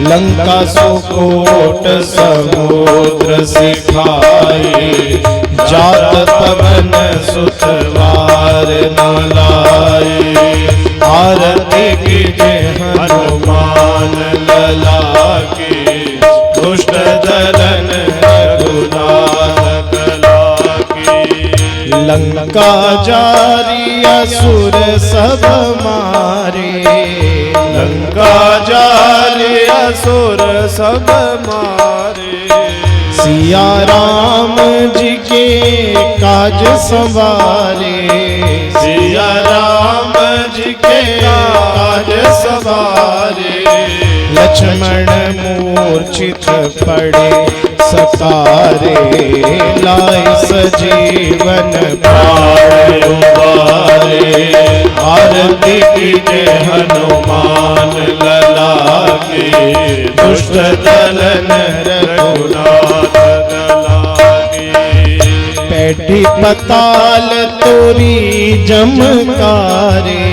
S1: लंका सुकोट समुद्र सिखाए, जात पवन सुतवार न लाए। आरती कीजे हनुमान लला की, दुष्ट दलन रघुनाथ कला की। लंका जारी असुर सब मारे, लंका जारी असुर सब मारे। सिया राम जी के काज संवारे, सिया राम जी के काज संवारे। लक्ष्मण मूर्छित पड़े सकारे, लाए सजीवन प्राण उबारे। आरती कीजे हनुमान लला की, दुष्ट दलन रघुनाथ कला की। पैठी पताल तोरी जमकारे,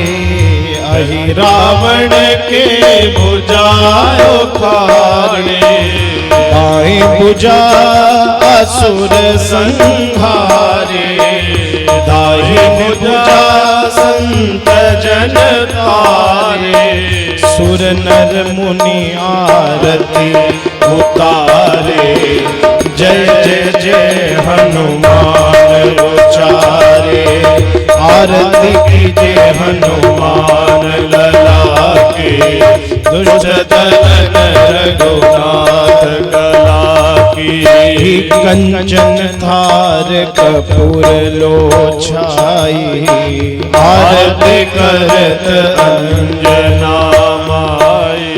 S1: अहि रावण के भुजाओ खारे। बाएं भुजा असुर संहारे, दाहिनी भुजा संत जन तारे। सुर नर मुनि आरती उतारे, जय जय जय हनुमान उचारे। आरती कीजे हनुमान लला की, दुष्ट दलन रघुनाथ कला की। कंचन थार कपूर लोछाई, आरती करत अंजना माई।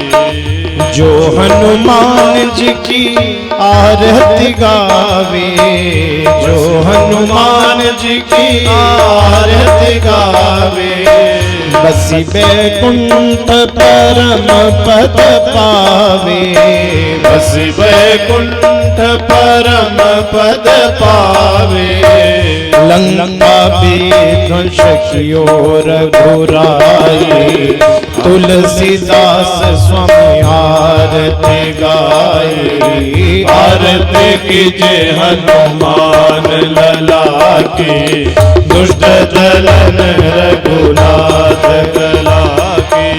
S1: जो हनुमान जी की आरती गावे, जो हनुमान जी की आरती गावे। बसी बैकुंठ परम पद पावे, बसी बैकुंठ परम पद पावे। लंका विध्वंस कियो रघुराई, तुलसीदास स्वामी आरती गाई। आरती कीजे हनुमान लला की, दुष्ट दलन रघुनाथ कला की।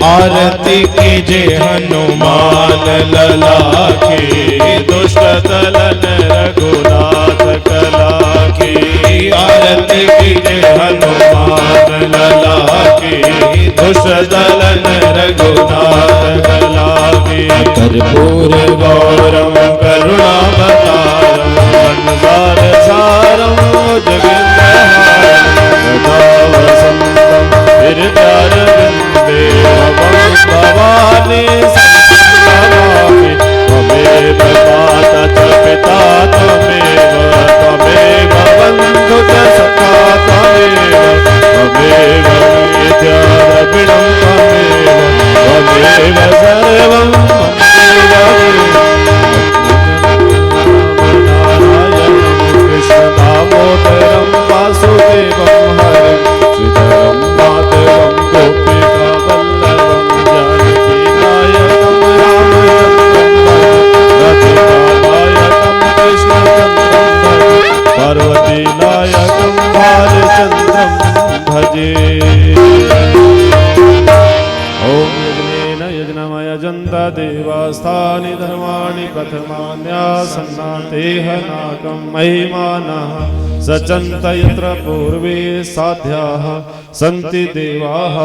S1: आरती कीजे हनुमान लला की, दुष्ट दलन रघुनाथ कला की। आरती कीजे हनुमान लला की, दुष्ट दलन रघुनाथ कला की। कर्पूर गौरम करुणावतारम, संसार सारम जगन्नाथम। हृदयारविन्दे भवानी संस्थापयामि। त्वमेव माता च पिता त्वमेव, त्वमेव बन्धु च सखा त्वमेव। त्वमेव विद्या द्रविणं त्वमेव, त्वमेव सर्वं कृष्ण दामोदरं वासुदेवं हरिं, श्रीधरं माधवं गोपिका वल्लभं। जानकी नायकं रामचन्द्रं रथिकानायकं कृष्णचन्द्रं, पार्वती नायकं भालचन्द्रं भजे। ओम यज्ञेन यज्ञमय जन्ता देवास्तानि धर्माणि प्रथमान्यासन्नातेह नाकं महिमानः। सचन्त यत्र पूर्वे साध्याः सन्ति देवाः।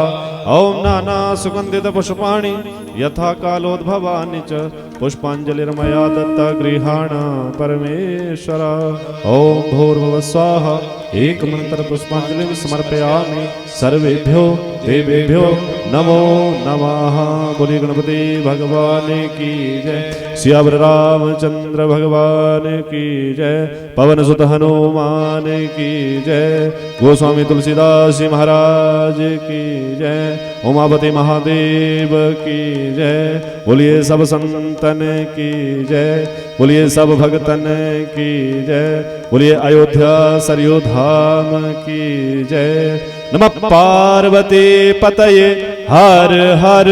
S1: ओम नाना सुगन्धित पुष्पाणि यथा कालोद्भवानि च, पुष्पाञ्जलिर्मया दत्ता गृहाण परमेश्वर। ओम भूर्भुवः स्वाहा। एकमन्त्र पुष्पाञ्जलिं समर्पयामि। सर्वेभ्यो देवेभ्यो नमो नमः। बोलिए गणपति भगवान की जय। सियावर रामचंद्र भगवान की जय। पवन सुत हनुमान की जय। गोस्वामी तुलसीदास जी महाराज की जय। उमापति महादेव की जय। बोलिए सब संतन की जय। बोलिए सब भक्तन की जय। बोलिए अयोध्या सरयू धाम की जय। नमः पार्वती पतये हर हर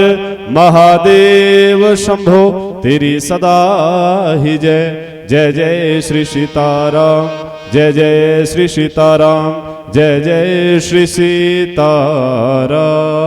S2: महादेव शंभो तेरी सदा ही जय। जय जय श्री सीताराम, जय जय श्री सीताराम, जय जय श्री सीताराम।